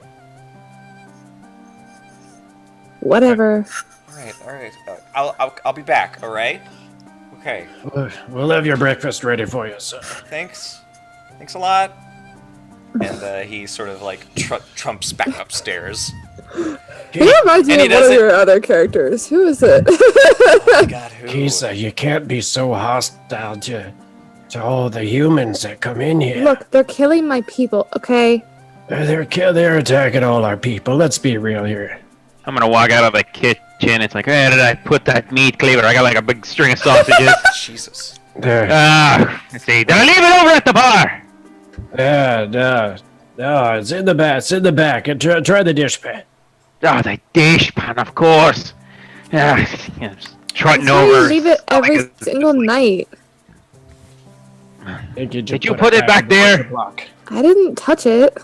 Speaker 4: Whatever.
Speaker 1: All right. I'll be back. All right. Okay.
Speaker 5: We'll have your breakfast ready for you, sir.
Speaker 1: Thanks a lot. And he sort of like trumps back upstairs.
Speaker 4: He reminds me
Speaker 1: And he
Speaker 4: of one
Speaker 1: does
Speaker 4: of
Speaker 1: it-
Speaker 4: your other characters. Who is it?
Speaker 1: Oh, God, who?
Speaker 5: Kisa, you can't be so hostile to all the humans that come in here.
Speaker 4: Look, they're killing my people, okay?
Speaker 5: They're attacking all our people. Let's be real here.
Speaker 6: I'm gonna walk out of the kitchen. It's like, where did I put that meat cleaver? I got like a big string of sausages.
Speaker 1: Jesus.
Speaker 5: There.
Speaker 6: Let's see. Did I leave it over at the bar?
Speaker 5: Yeah, no, it's in the back. It's in the back. And try the dish pan.
Speaker 6: Oh, the dish pan, of course. Yeah, trotting
Speaker 4: That's why you
Speaker 6: over.
Speaker 4: leave it every single night.
Speaker 6: Did you put it back there?
Speaker 4: I didn't touch it.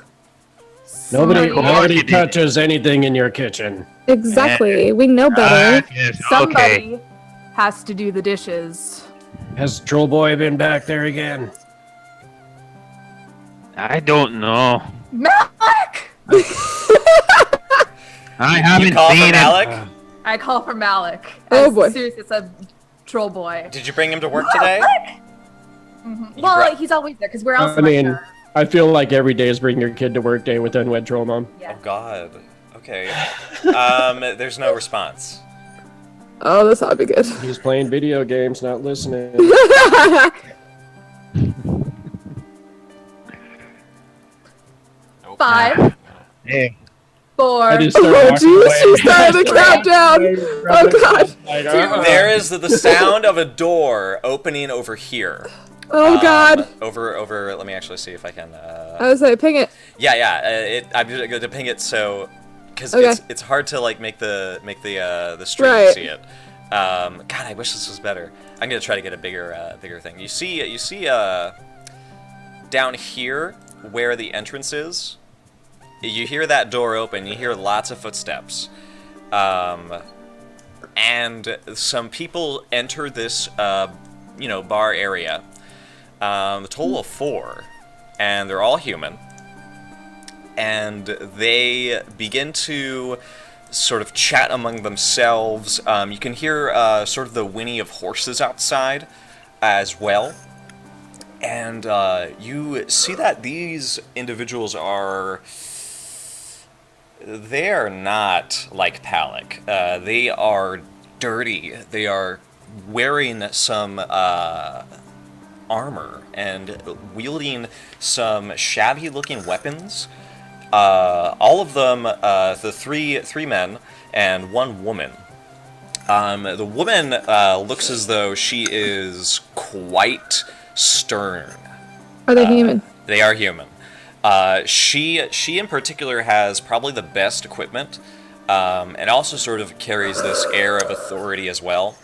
Speaker 5: Nobody
Speaker 6: Somebody- you did.
Speaker 5: touches anything in your kitchen.
Speaker 4: Exactly. We know better.
Speaker 6: Yes,
Speaker 3: Somebody
Speaker 6: okay.
Speaker 3: has to do the dishes.
Speaker 5: Has Troll Boy been back there again?
Speaker 6: I don't know.
Speaker 3: Malik!
Speaker 6: I
Speaker 1: You
Speaker 6: haven't
Speaker 1: call
Speaker 6: seen
Speaker 1: for
Speaker 6: it.
Speaker 1: Malik?
Speaker 3: I call for Malik.
Speaker 4: Oh, boy.
Speaker 3: Seriously, it's a troll boy.
Speaker 1: Did you bring him to work today?
Speaker 3: Well,
Speaker 1: brought-
Speaker 3: he's always there because where else?
Speaker 5: I
Speaker 3: am
Speaker 5: mean,
Speaker 3: gonna-
Speaker 5: I feel like every day is bring your kid to work day with Unwed Troll Mom.
Speaker 3: yeah.
Speaker 1: Oh God. Okay. There's no response.
Speaker 4: Oh, this ought to be good.
Speaker 5: He's playing video games, not listening.
Speaker 3: Five,
Speaker 6: Hey,
Speaker 3: 4.
Speaker 5: I just started
Speaker 4: Oh,
Speaker 5: walking
Speaker 4: jeez,
Speaker 5: away.
Speaker 4: she started the countdown. Oh, God.
Speaker 5: Like,
Speaker 1: There is the sound of a door opening over here.
Speaker 4: Oh, God.
Speaker 1: Over. Let me actually see if I can.
Speaker 4: I was like, ping it.
Speaker 1: Yeah. I'm just going to ping it so, because
Speaker 4: Okay.
Speaker 1: it's hard to like make the stream
Speaker 4: Right.
Speaker 1: see it. God, I wish this was better. I'm gonna try to get a bigger thing. You see down here where the entrance is. You hear that door open. You hear lots of footsteps. And some people enter this, bar area. A total of 4, and they're all human. And they begin to sort of chat among themselves. You can hear sort of the whinny of horses outside as well. And you see that these individuals they are not like Palik. They are dirty. They are wearing some armor and wielding some shabby-looking weapons. All of them, the three men and one woman. The woman looks as though she is quite stern.
Speaker 4: Are they human?
Speaker 1: They are human. She in particular has probably the best equipment, and also sort of carries this air of authority as well.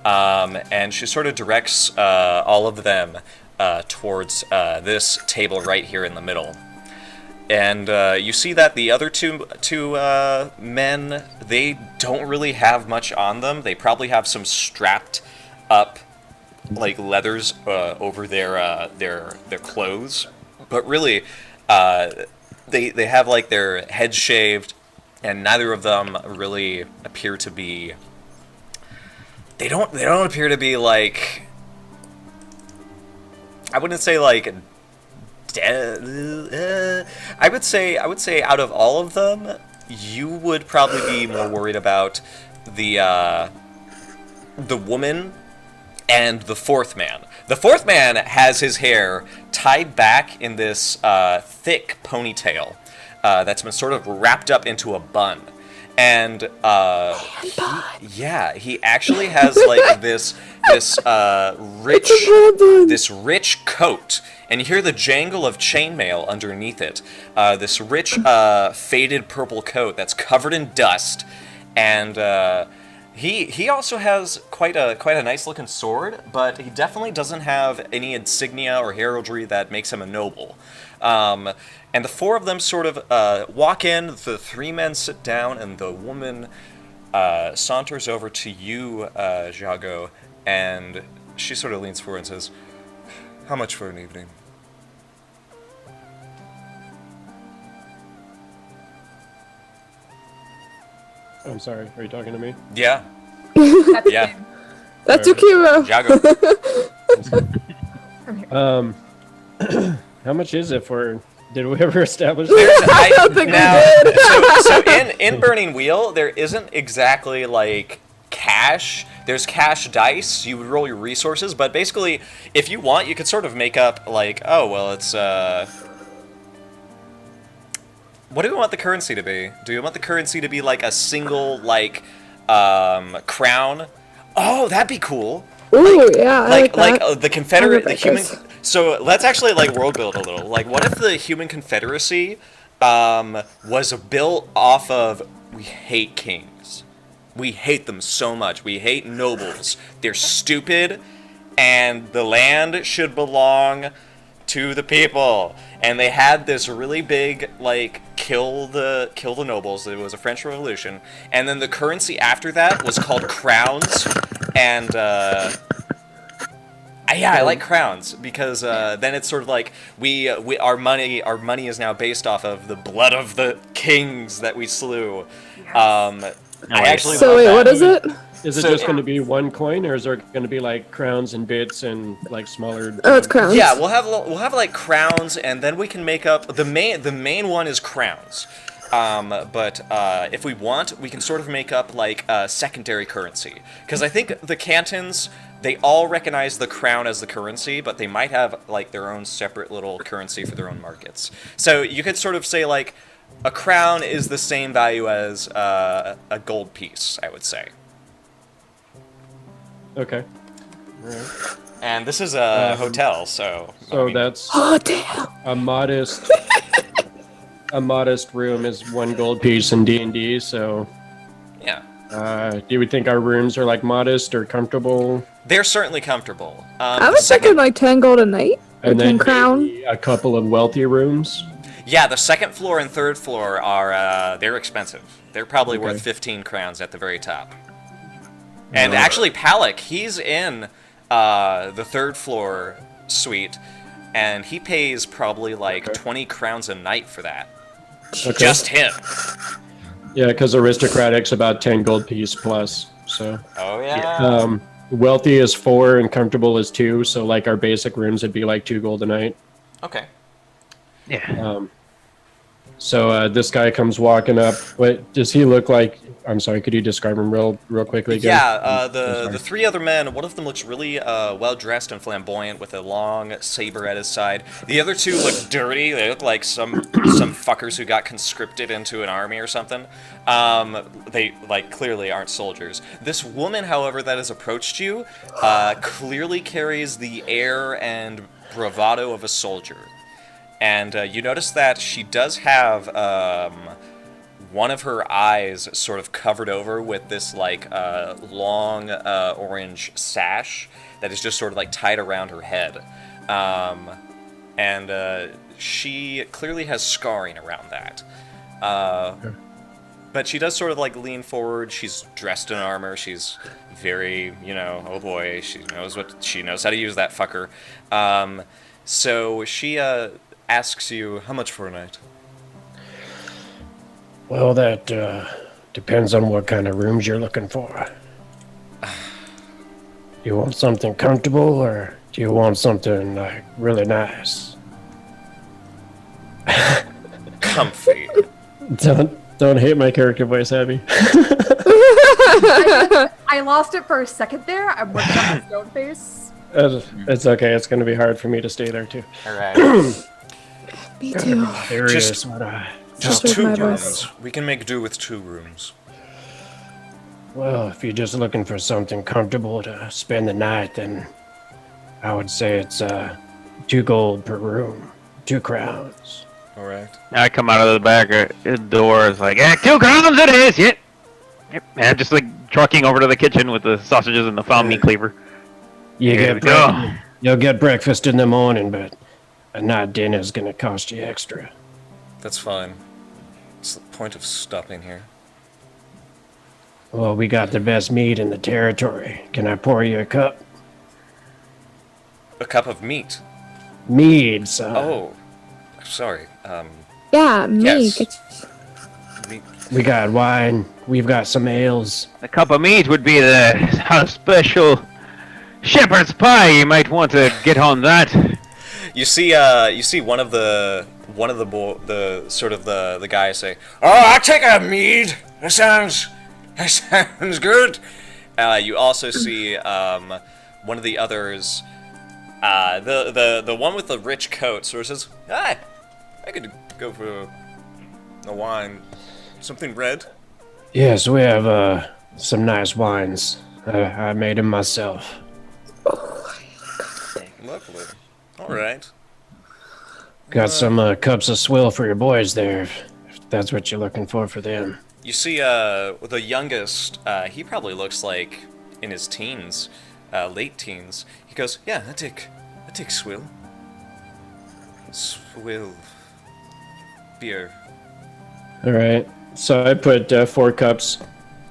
Speaker 1: And she sort of directs all of them towards this table right here in the middle. And you see that the other two men, they don't really have much on them. They probably have some strapped up like leathers over their clothes, but really they have like their heads shaved, and neither of them really appear to be. They don't appear to be like. I wouldn't say like. I would say out of all of them, you would probably be more worried about the woman and the fourth man. The fourth man has his hair tied back in this thick ponytail that's been sort of wrapped up into a bun. And he actually has like this rich coat, and you hear the jangle of chainmail underneath it. This rich faded purple coat that's covered in dust, and he also has quite a nice looking sword, but he definitely doesn't have any insignia or heraldry that makes him a noble. And the 4 of them sort of walk in, the 3 men sit down, and the woman saunters over to you, Jago, and she sort of leans forward and says, "How much for an evening?"
Speaker 5: I'm sorry, are you talking to me?
Speaker 1: Yeah,
Speaker 3: That's
Speaker 1: yeah,
Speaker 3: him.
Speaker 4: That's Yukiro.
Speaker 1: Jago.
Speaker 5: How much is it for? Did we ever establish
Speaker 1: There's,
Speaker 5: that?
Speaker 1: I
Speaker 4: don't think we
Speaker 1: now,
Speaker 4: did.
Speaker 1: so in Burning Wheel, there isn't exactly like cash. There's cash dice. You would roll your resources, but basically, if you want, you could sort of make up like, oh well, it's What do we want the currency to be? Do we want the currency to be like a single like crown? Oh, that'd be cool.
Speaker 4: Ooh, yeah, I like that.
Speaker 1: The Confederate, the
Speaker 4: like
Speaker 1: human.
Speaker 4: this.
Speaker 1: So let's actually like world build a little. Like, what if the human Confederacy was built off of we hate kings, we hate them so much, we hate nobles, they're stupid, and the land should belong to the people. And they had this really big like kill the nobles. It was a French Revolution, and then the currency after that was called crowns. And I like crowns because then it's sort of like our money is now based off of the blood of the kings that we slew. I actually
Speaker 4: So
Speaker 1: love
Speaker 4: wait,
Speaker 1: that.
Speaker 4: what is it?
Speaker 5: Is it
Speaker 1: So-
Speaker 5: just going to be one coin, or is there going to be like crowns and bits and like smaller?
Speaker 4: Oh, it's crowns.
Speaker 1: Yeah, we'll have like crowns, and then we can make up the main one is crowns. But if we want, we can sort of make up like a secondary currency, because I think the cantons, they all recognize the crown as the currency, but they might have like their own separate little currency for their own markets. So you could sort of say like a crown is the same value as a gold piece, I would say.
Speaker 5: Okay.
Speaker 1: And this is a hotel, so
Speaker 5: So
Speaker 1: I mean,
Speaker 5: that's
Speaker 4: Oh damn!
Speaker 5: a modest. A modest room is 1 gold piece in D&D. So,
Speaker 1: yeah,
Speaker 5: do you think our rooms are like modest or comfortable?
Speaker 1: they're certainly comfortable.
Speaker 4: I was thinking like 10 gold a night or
Speaker 5: And
Speaker 4: 10
Speaker 5: then
Speaker 4: crown.
Speaker 5: maybe a couple of wealthy rooms.
Speaker 1: Yeah, the second floor and third floor are they're expensive. They're probably
Speaker 5: Okay.
Speaker 1: worth 15 crowns at the very top. And actually, Palak, he's in the third floor suite, and he pays probably like
Speaker 5: Okay.
Speaker 1: 20 crowns a night for that.
Speaker 5: Okay.
Speaker 1: Just him.
Speaker 5: Yeah, because aristocratic's about 10 gold piece plus. So,
Speaker 1: Oh yeah.
Speaker 5: wealthy is 4 and comfortable is 2. So, like our basic rooms would be like 2 gold a night.
Speaker 1: Okay.
Speaker 6: Yeah.
Speaker 5: So this guy comes walking up. What does he look like? I'm sorry. Could you describe him real quickly again?
Speaker 1: Yeah,
Speaker 5: sorry.
Speaker 1: the three other men, one of them looks really well dressed and flamboyant with a long saber at his side. The other two look dirty. They look like some fuckers who got conscripted into an army or something. They like clearly aren't soldiers. This woman, however, that has approached you, clearly carries the air and bravado of a soldier. And you notice that she does have one of her eyes sort of covered over with this like long orange sash that is just sort of like tied around her head. And she clearly has scarring around that. But she does sort of like lean forward. She's dressed in armor. She's very, oh boy, she knows how to use that fucker. So she asks you, how much for a night?
Speaker 5: Well, that depends on what kind of rooms you're looking for. You want something comfortable, or do you want something like really nice?
Speaker 1: Comfy.
Speaker 5: Don't hate my character voice, Abby.
Speaker 3: I lost it for a second there. I'm working on my stone face.
Speaker 5: It's okay. It's going to be hard for me to stay there too.
Speaker 1: Alright.
Speaker 4: Me too.
Speaker 5: Serious,
Speaker 1: Just
Speaker 4: With
Speaker 1: two
Speaker 4: my
Speaker 1: rooms.
Speaker 4: voice.
Speaker 1: We can make do with 2 rooms.
Speaker 5: Well, if you're just looking for something comfortable to spend the night, then I would say it's 2 gold per room, 2 crowns.
Speaker 1: Alright.
Speaker 6: I come out of the back door. It's like, 2 crowns it is. Yep. And I'm just like trucking over to the kitchen with the sausages and the found meat cleaver. Here we go.
Speaker 5: You'll get breakfast in the morning, but a night dinner's gonna cost you extra.
Speaker 1: That's fine. What's the point of stopping here?
Speaker 5: Well, we got the best meat in the territory. Can I pour you a cup?
Speaker 1: A cup of meat.
Speaker 5: Mead, son.
Speaker 1: Oh. Sorry.
Speaker 4: Yeah, me.
Speaker 1: Yes. Meat.
Speaker 5: We got wine. We've got some ales.
Speaker 6: A cup of meat would be the special shepherd's pie. You might want to get on that.
Speaker 1: You see one of the guys say, "Oh, I'll take a mead. That sounds good." You also see one of the others, the one with the rich coat, sort of says, "Hi, I could go for The wine. Something red?
Speaker 5: Yes, we have some nice wines. I made them myself.
Speaker 1: Lovely. Alright.
Speaker 5: Got some cups of swill for your boys there, if that's what you're looking for them.
Speaker 1: You see, the youngest, he probably looks like in his teens, late teens. He goes, yeah, I take swill. Swill. Beer.
Speaker 5: All right. So I put 4 cups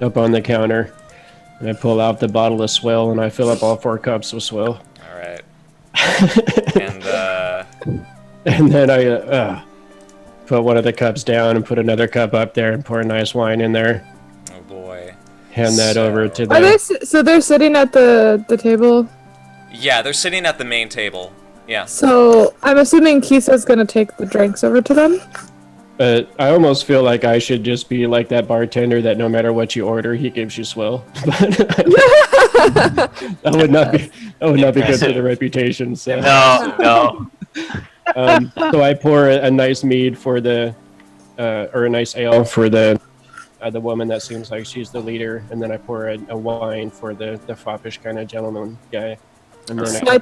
Speaker 5: up on the counter, and I pull out the bottle of swill, and I fill up all 4 cups with swill.
Speaker 1: Alright. And,
Speaker 5: And then I put one of the cups down and put another cup up there and pour a nice wine in there.
Speaker 1: oh boy.
Speaker 5: Hand that over to
Speaker 4: Are they
Speaker 5: them.
Speaker 4: so they're sitting at the table?
Speaker 1: Yeah, they're sitting at the main table. Yeah.
Speaker 4: So I'm assuming Kisa's gonna take the drinks over to them.
Speaker 5: But I almost feel like I should just be like that bartender that no matter what you order, he gives you swill. That would not be good for the reputation. So.
Speaker 6: No.
Speaker 5: So I pour a nice mead for or a nice ale for the woman that seems like she's the leader, and then I pour a wine for the foppish kind of gentleman guy, and then
Speaker 4: So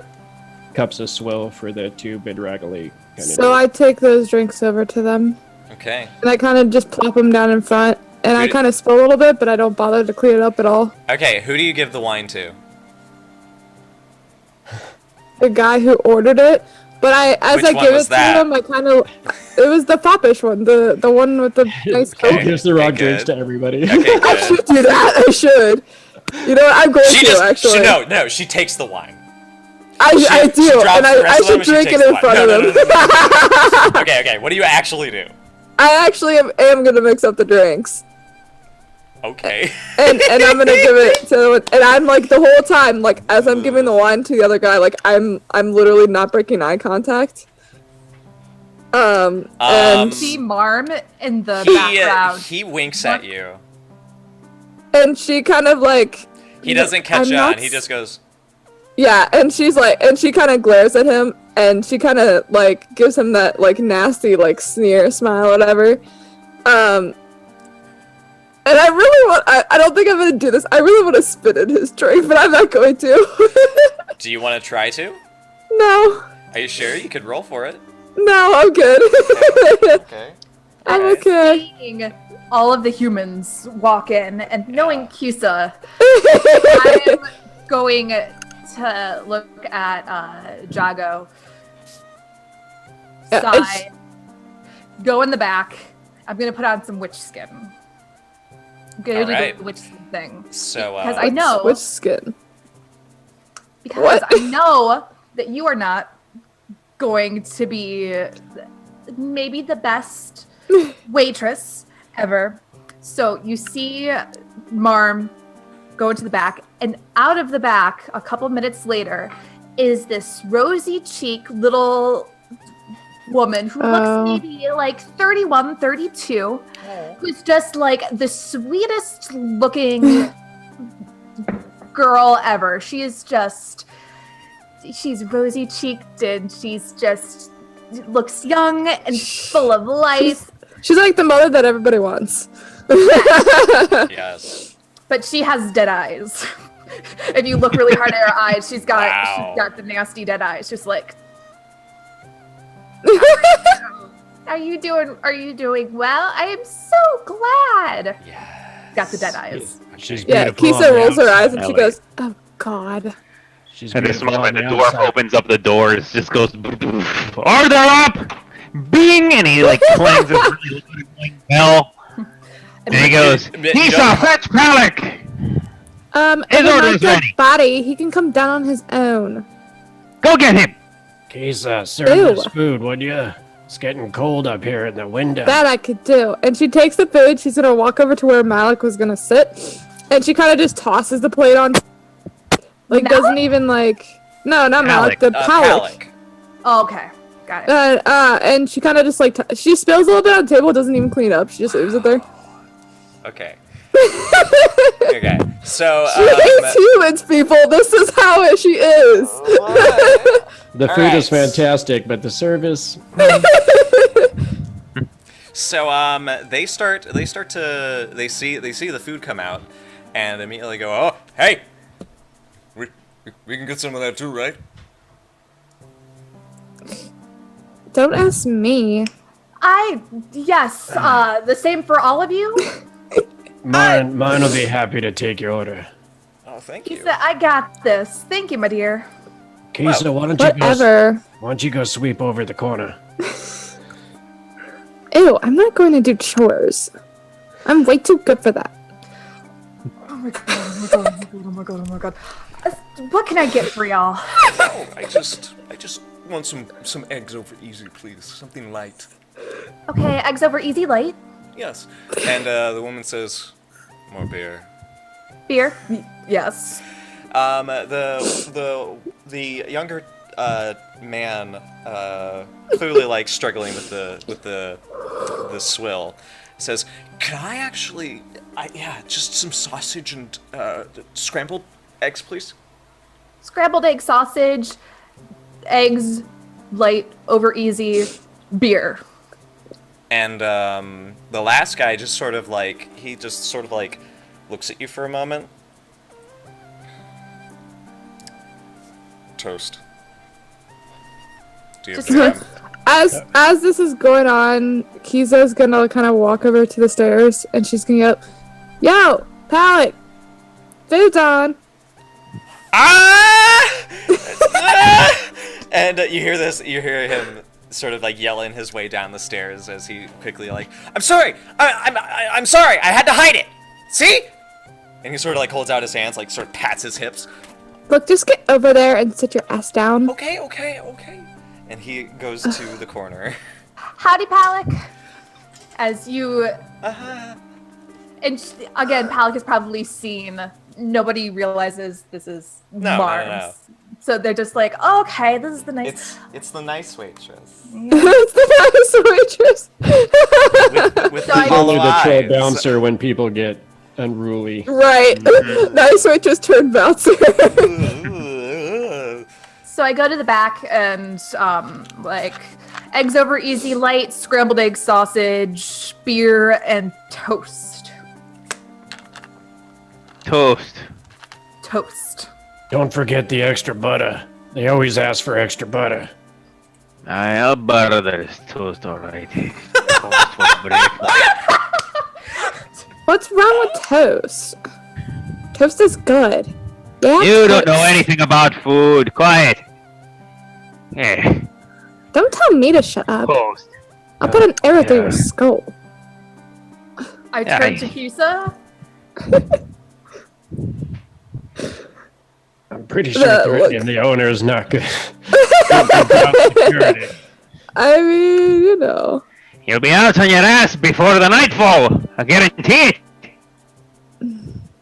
Speaker 5: cups of swill for the 2 bedraggly kind of.
Speaker 4: So I take those drinks over to them,
Speaker 1: Okay.
Speaker 4: and I kind of just plop them down in front, and I
Speaker 1: Good.
Speaker 4: kind of spill a little bit, but I don't bother to clean it up at all.
Speaker 1: Okay, who do you give the wine to?
Speaker 4: The guy who ordered it, but as
Speaker 1: Which
Speaker 4: I
Speaker 1: one
Speaker 4: give
Speaker 1: was
Speaker 4: it
Speaker 1: that?
Speaker 4: to him, it was the foppish one, the one with the nice
Speaker 5: He
Speaker 1: Okay.
Speaker 4: coat.
Speaker 5: gives the wrong
Speaker 1: Okay,
Speaker 5: drinks
Speaker 1: good.
Speaker 5: to everybody.
Speaker 1: Okay,
Speaker 4: I
Speaker 1: good.
Speaker 4: should do that. I should. You know what? I'm going
Speaker 1: She
Speaker 4: to
Speaker 1: just,
Speaker 4: actually.
Speaker 1: no, she takes the wine.
Speaker 4: I do,
Speaker 1: she drops
Speaker 4: and
Speaker 1: the rest
Speaker 4: I
Speaker 1: of them
Speaker 4: should
Speaker 1: and she
Speaker 4: drink
Speaker 1: takes
Speaker 4: it
Speaker 1: the
Speaker 4: in
Speaker 1: wine.
Speaker 4: front
Speaker 1: No,
Speaker 4: of
Speaker 1: no,
Speaker 4: them.
Speaker 1: no, no, Okay, what do you actually do?
Speaker 4: I actually am gonna mix up the drinks,
Speaker 1: Okay.
Speaker 4: and I'm gonna give it to, and I'm like the whole time, like as I'm giving the wine to the other guy, like I'm literally not breaking eye contact. And
Speaker 3: See Marm in the
Speaker 1: He,
Speaker 3: background.
Speaker 1: he winks at you.
Speaker 4: she kind of like.
Speaker 1: He doesn't catch
Speaker 4: I'm
Speaker 1: on.
Speaker 4: not
Speaker 1: He just goes,
Speaker 4: Yeah, and she's like, and she kind of glares at him, and she kind of like gives him that like nasty like sneer smile, whatever. And I really want, I don't think I'm gonna do this. I really want to spit in his drink, but I'm not going to.
Speaker 1: do you want to try to?
Speaker 4: No,
Speaker 1: Are you sure? You could roll for it.
Speaker 4: no, I'm good.
Speaker 1: Okay.
Speaker 4: I'm
Speaker 1: Alright.
Speaker 4: okay.
Speaker 3: Seeing all of the humans walk in and knowing Kisa, I'm going to look at Jago,
Speaker 4: Yeah,
Speaker 3: sigh, go in the back. I'm gonna put on some witch skin. I'm gonna do
Speaker 1: Alright.
Speaker 3: the witch skin thing
Speaker 1: So,
Speaker 3: because I know
Speaker 4: Which skin?
Speaker 3: because
Speaker 4: What?
Speaker 3: I know that you are not going to be maybe the best waitress ever. So you see Marm go into the back, and out of the back, a couple minutes later, is this rosy cheek little woman who
Speaker 4: Oh.
Speaker 3: looks maybe like 31, 32, who's just like the sweetest looking girl ever. She's rosy cheeked and she's just looks young and full of life.
Speaker 4: She's like the mother that everybody wants.
Speaker 1: yes.
Speaker 3: But she has dead eyes. If you look really hard at her eyes, she's
Speaker 1: Wow.
Speaker 3: got the nasty dead eyes. Just like, are you doing well? I am so glad.
Speaker 1: Yeah.
Speaker 3: Got the dead eyes.
Speaker 5: She's
Speaker 4: Yeah,
Speaker 5: beautiful on
Speaker 4: Kisa
Speaker 5: the
Speaker 4: rolls her eyes
Speaker 5: outside,
Speaker 4: and she
Speaker 5: Ellie.
Speaker 4: goes, "Oh God."
Speaker 5: She's
Speaker 6: At this
Speaker 5: beautiful
Speaker 6: moment,
Speaker 5: on
Speaker 6: the dwarf
Speaker 5: outside.
Speaker 6: opens up the doors, just goes, order up! Bing! And he like clangs his really annoying bell. And he goes,
Speaker 1: But you
Speaker 6: Nisa,
Speaker 1: don't-
Speaker 6: fetch Palik!
Speaker 4: If
Speaker 6: His
Speaker 4: he
Speaker 6: order
Speaker 4: likes
Speaker 6: is
Speaker 4: that
Speaker 6: ready.
Speaker 4: body, he can come down on his own.
Speaker 6: Go get him!
Speaker 5: Kisa, serve
Speaker 4: Ew.
Speaker 5: this food, would you? It's getting cold up here in the window.
Speaker 4: That I could do. And she takes the food. She's gonna walk over to where Malik was gonna sit, and she kind of just tosses the plate on. Like
Speaker 3: Malik?
Speaker 4: doesn't even like. No, not Malik. The Palik.
Speaker 1: Palik.
Speaker 3: Oh, okay, got it.
Speaker 4: And she kind of just like she spills a little bit on the table. Doesn't even clean up. She just leaves it there.
Speaker 1: Okay. Okay. So,
Speaker 4: She hates humans, people. This is how she is.
Speaker 5: The food
Speaker 1: Alright.
Speaker 5: is fantastic, but the service.
Speaker 1: So they see the food come out, and immediately go, oh hey, we can get some of that too, right?
Speaker 4: Don't ask me.
Speaker 3: Yes, the same for all of you.
Speaker 5: Mine will be happy to take your order.
Speaker 1: Oh, thank you.
Speaker 3: Kisa, I got this. Thank you, my dear.
Speaker 5: Kisa, why
Speaker 4: Whatever.
Speaker 5: don't you go sweep over the corner?
Speaker 4: Ew, I'm not going to do chores. I'm way too good for that.
Speaker 3: Oh my god, oh my god, oh my god, oh my god. What can I get for y'all?
Speaker 1: Oh, I just want some eggs over easy, please. Something light.
Speaker 3: Okay, eggs over easy light.
Speaker 1: Yes. And the woman says, more beer.
Speaker 3: Beer? Yes.
Speaker 1: The younger man, clearly like struggling with the swill, says, "Can I actually, just some sausage and scrambled eggs, please."
Speaker 3: Scrambled egg sausage, eggs, light, over easy, beer.
Speaker 1: And the last guy just sort of like looks at you for a moment. Toast. Do you have
Speaker 3: Just-
Speaker 1: time?
Speaker 4: As this is going on, Kiza's gonna kind of walk over to the stairs, and she's gonna go, "Yo, Pallet, food's on."
Speaker 1: Ah! Ah! And you hear him sort of like yelling his way down the stairs as he quickly like, "I'm sorry, I'm sorry, I had to hide it. See?" And he sort of like holds out his hands, like sort of pats his hips.
Speaker 4: Look, just get over there and sit your ass down.
Speaker 1: Okay. And he goes to the corner.
Speaker 3: Howdy, Palak. As you... And again, Palak has probably seen... Nobody realizes this is
Speaker 1: No,
Speaker 3: Mars.
Speaker 1: no.
Speaker 3: So they're just like, oh, okay, this is the nice...
Speaker 1: It's the nice waitress.
Speaker 4: It's the nice waitress.
Speaker 1: With
Speaker 3: So I-
Speaker 1: the
Speaker 5: Only
Speaker 1: hollow
Speaker 5: the troll
Speaker 1: eyes.
Speaker 5: bouncer when people get unruly.
Speaker 4: Right. Nice waitress turned bouncer.
Speaker 3: So I go to the back and, like, eggs over easy light, scrambled egg sausage, beer, and toast.
Speaker 6: Toast.
Speaker 3: Toast.
Speaker 5: Don't forget the extra butter. They always ask for extra butter.
Speaker 6: I'll butter this toast, alright. Toast for breakfast.
Speaker 4: What's wrong with toast? Toast is good. Yeah.
Speaker 6: You don't know anything about food. Quiet. Hey,
Speaker 4: Don't tell me to shut up.
Speaker 6: toast.
Speaker 4: I'll put an arrow through
Speaker 6: Yeah.
Speaker 4: your skull.
Speaker 3: I
Speaker 6: Yeah,
Speaker 3: turn
Speaker 6: I-
Speaker 3: to Kisa.
Speaker 5: I'm pretty sure
Speaker 4: Look.
Speaker 5: threatening the owner is not good. Not good job security.
Speaker 4: I mean, you know.
Speaker 6: You'll be out on your ass before the nightfall. I guarantee it.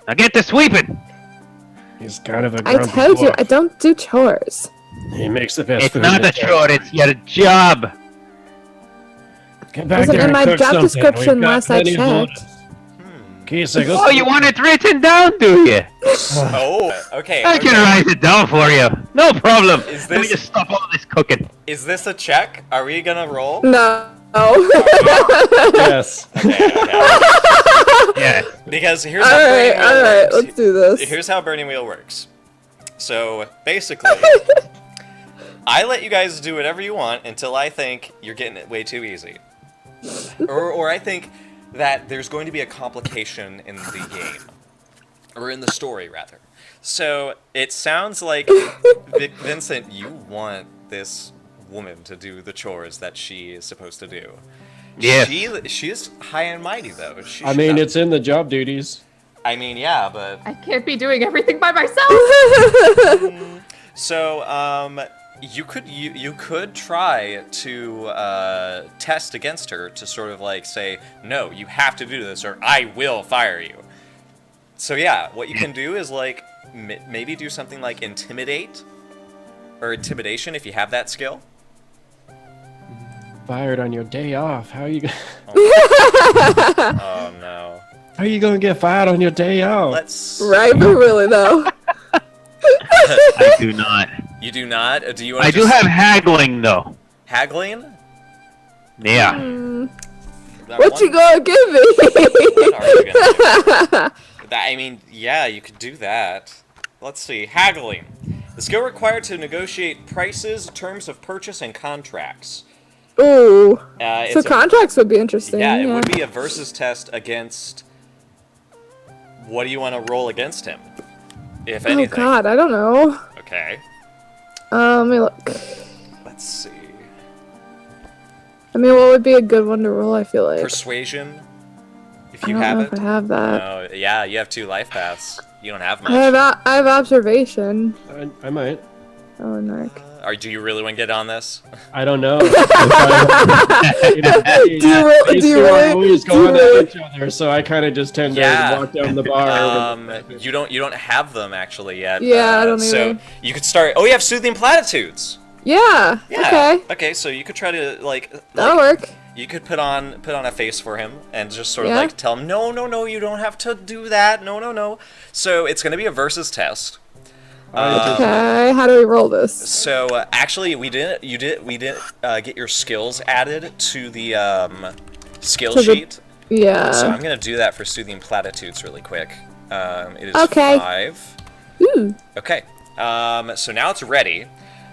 Speaker 6: Now get to sweeping.
Speaker 5: He's kind of a
Speaker 4: I
Speaker 5: grumpy
Speaker 4: told you,
Speaker 5: dwarf.
Speaker 4: I don't do chores.
Speaker 5: He makes the best
Speaker 6: It's
Speaker 5: food.
Speaker 6: not
Speaker 5: in
Speaker 6: a
Speaker 5: the town.
Speaker 6: chore, it's your job.
Speaker 5: Get back
Speaker 4: Wasn't
Speaker 5: there
Speaker 4: in
Speaker 5: and
Speaker 4: my
Speaker 5: cook
Speaker 4: job
Speaker 5: something.
Speaker 4: description
Speaker 5: We've got
Speaker 4: last I
Speaker 5: plenty of
Speaker 4: checked.
Speaker 5: bonus. Kisa, go
Speaker 6: Oh, you want it written down, do you?
Speaker 1: Oh, okay.
Speaker 6: I can write it down for you. No problem.
Speaker 1: Is
Speaker 6: Let me
Speaker 1: this-
Speaker 6: just stop all this cooking.
Speaker 1: Is this a check? Are we gonna roll?
Speaker 4: No.
Speaker 5: Yes.
Speaker 1: Okay.
Speaker 6: Yeah.
Speaker 1: Because here's how
Speaker 4: Alright,
Speaker 1: Burning Wheel
Speaker 4: alright,
Speaker 1: works.
Speaker 4: let's do this.
Speaker 1: Here's how Burning Wheel works. So basically, I let you guys do whatever you want until I think you're getting it way too easy, or I think that there's going to be a complication in the game, or in the story rather. So it sounds like Vincent, you want this woman to do the chores that she is supposed to do.
Speaker 6: Yes.
Speaker 1: She's high and mighty though. She
Speaker 5: I
Speaker 1: should
Speaker 5: mean,
Speaker 1: not-
Speaker 5: it's in the job duties.
Speaker 1: I mean, yeah, but
Speaker 3: I can't be doing everything by myself.
Speaker 1: so you could try to test against her to sort of like say, no, you have to do this or I will fire you. So yeah, what you can do is like maybe do something like intimidate or intimidation if you have that skill.
Speaker 5: Fired on your day off. How you?
Speaker 1: Oh no.
Speaker 5: How you gonna get fired on your day off?
Speaker 1: Let's.
Speaker 4: Right, but really though.
Speaker 6: I do not.
Speaker 1: You do not. Do you? Wanna
Speaker 6: I do
Speaker 1: just-
Speaker 6: have haggling, though.
Speaker 1: haggling.
Speaker 6: Yeah.
Speaker 4: What you gonna give me?
Speaker 1: What are you gonna do? I mean, yeah, you could do that. Let's see. Haggling. The skill required to negotiate prices, terms of purchase, and contracts.
Speaker 4: Ooh.
Speaker 1: It's
Speaker 4: So
Speaker 1: a-
Speaker 4: contracts would be interesting.
Speaker 1: Yeah, it would be a versus test against. What do you want to roll against him? If
Speaker 4: Oh
Speaker 1: anything.
Speaker 4: God, I don't know.
Speaker 1: Okay.
Speaker 4: Let me look.
Speaker 1: Let's see.
Speaker 4: I mean, what would be a good one to roll? I feel like.
Speaker 1: Persuasion. If
Speaker 4: I
Speaker 1: you
Speaker 4: don't
Speaker 1: have
Speaker 4: know
Speaker 1: it.
Speaker 4: if I have that.
Speaker 1: No, yeah, you have 2 life paths. You don't have much.
Speaker 4: I have observation.
Speaker 5: I might.
Speaker 4: Oh, narc.
Speaker 1: Do you really want to get on this?
Speaker 5: I don't know.
Speaker 4: Do you really?
Speaker 5: always
Speaker 4: do you
Speaker 5: going
Speaker 4: really-
Speaker 5: at each other, so I kind of just tend
Speaker 1: Yeah.
Speaker 5: to walk down the bar.
Speaker 1: You don't have them actually yet.
Speaker 4: Yeah, I don't
Speaker 1: So
Speaker 4: either.
Speaker 1: you could start. Oh, you have soothing platitudes.
Speaker 4: Yeah.
Speaker 1: Yeah.
Speaker 4: Okay.
Speaker 1: Okay, so you could try to
Speaker 4: That'll work.
Speaker 1: you could put on a face for him and just sort of
Speaker 4: Yeah.
Speaker 1: like tell him no, you don't have to do that. No. So it's going to be a versus test.
Speaker 4: Okay. How do we roll this?
Speaker 1: So actually, we didn't get your skills added to the skill
Speaker 4: To the-
Speaker 1: sheet.
Speaker 4: Yeah.
Speaker 1: So I'm gonna do that for soothing platitudes really quick. It is
Speaker 4: Okay.
Speaker 1: 5.
Speaker 4: Ooh.
Speaker 1: Okay. So now it's ready.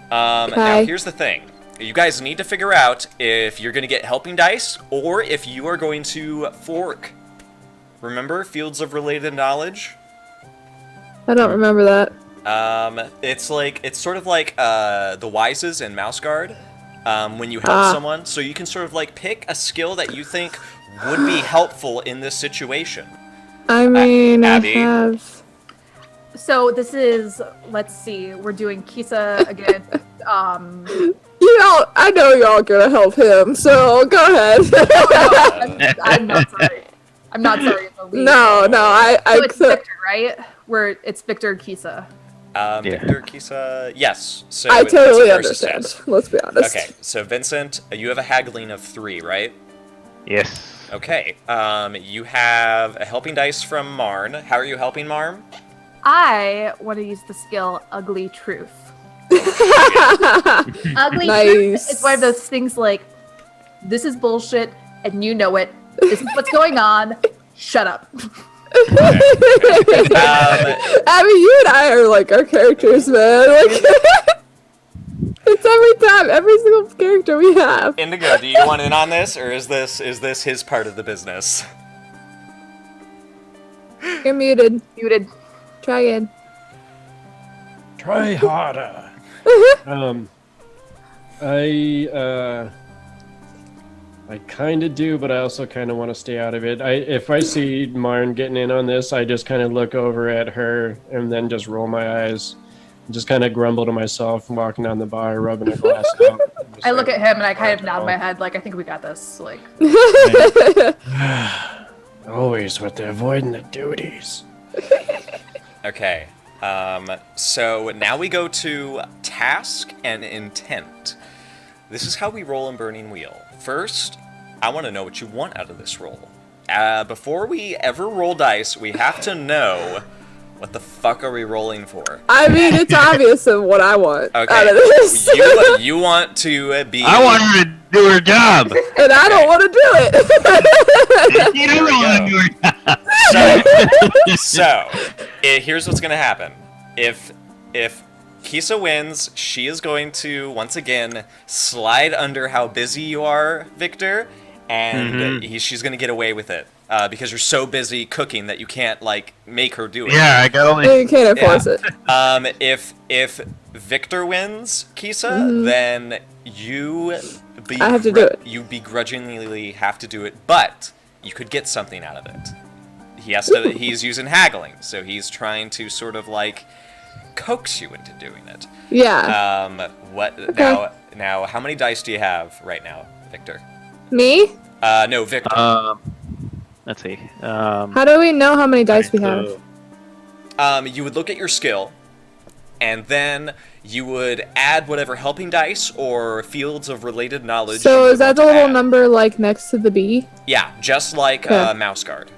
Speaker 1: Now
Speaker 4: Okay.
Speaker 1: here's the thing. You guys need to figure out if you're gonna get helping dice or if you are going to fork. Remember Fields of Related Knowledge?
Speaker 4: I don't remember that.
Speaker 1: It's sort of like the Wises in Mouse Guard. When you help
Speaker 4: Ah.
Speaker 1: someone, so you can sort of like pick a skill that you think would be helpful in this situation.
Speaker 4: I mean, I
Speaker 1: Abby?
Speaker 4: have.
Speaker 3: So this is, let's see, we're doing Kisa again.
Speaker 4: I know y'all gonna help him, so go ahead.
Speaker 3: I'm not sorry. I'm not sorry in the least.
Speaker 4: no, I
Speaker 3: So it's
Speaker 4: accept.
Speaker 3: Victor, right? Where it's Victor and Kisa.
Speaker 1: Victor, Kisa, yes. So
Speaker 4: I
Speaker 1: it's
Speaker 4: totally
Speaker 1: a versus
Speaker 4: understand.
Speaker 1: test.
Speaker 4: Let's be honest.
Speaker 1: Okay, so Vincent, you have a haggling of 3, right?
Speaker 6: Yes.
Speaker 1: Okay. You have a helping dice from Marn. How are you helping Marn?
Speaker 3: I want to use the skill Ugly Truth. Ugly Truth
Speaker 4: Nice.
Speaker 3: is one of those things like, this is bullshit, and you know it. This is what's going on. Shut up.
Speaker 4: I mean, you and I are like our characters, man. Like, it's every time, every single character we have.
Speaker 1: Indigo, do you want in on this, or is this his part of the business?
Speaker 4: You're muted.
Speaker 3: Muted.
Speaker 4: Try again.
Speaker 5: Try harder. I kind of do, but I also kind of want to stay out of it. If I see Marn getting in on this, I just kind of look over at her and then just roll my eyes, and just kind of grumble to myself, walking down the bar, rubbing a glass out.
Speaker 3: I look at him and I kind of nod my head like, I think we got this. Like,
Speaker 5: Always with the avoiding the duties.
Speaker 1: Okay. So now we go to task and intent. This is how we roll in Burning Wheel. First, I want to know what you want out of this roll. Before we ever roll dice, we have to know what the fuck are we rolling for.
Speaker 4: I mean, it's obvious of what I want
Speaker 1: Okay.
Speaker 4: out of this.
Speaker 1: You want to be.
Speaker 6: I want her to do her job.
Speaker 4: And I don't want to do it.
Speaker 6: You don't want to do her job.
Speaker 1: Here's what's gonna happen. If Kisa wins, she is going to once again slide under how busy you are, Victor, and she's gonna get away with it because you're so busy cooking that you can't like make her do it.
Speaker 6: Yeah, I got only.
Speaker 4: You can't enforce it.
Speaker 1: If Victor wins, Kisa, then you
Speaker 4: I have to do it.
Speaker 1: You begrudgingly have to do it, but you could get something out of it. He has to. He's using haggling, so he's trying to sort of like coax you into doing it.
Speaker 4: Yeah.
Speaker 1: Now? How many dice do you have right now, Victor?
Speaker 4: Me?
Speaker 1: No, Victor.
Speaker 6: Let's see.
Speaker 4: How do we know how many dice we have?
Speaker 1: You would look at your skill, and then you would add whatever helping dice or fields of related knowledge.
Speaker 4: So
Speaker 1: you
Speaker 4: is that
Speaker 1: would
Speaker 4: the
Speaker 1: want to
Speaker 4: little
Speaker 1: add.
Speaker 4: number like next to the B?
Speaker 1: Yeah, just like
Speaker 4: Okay.
Speaker 1: Mouse Guard.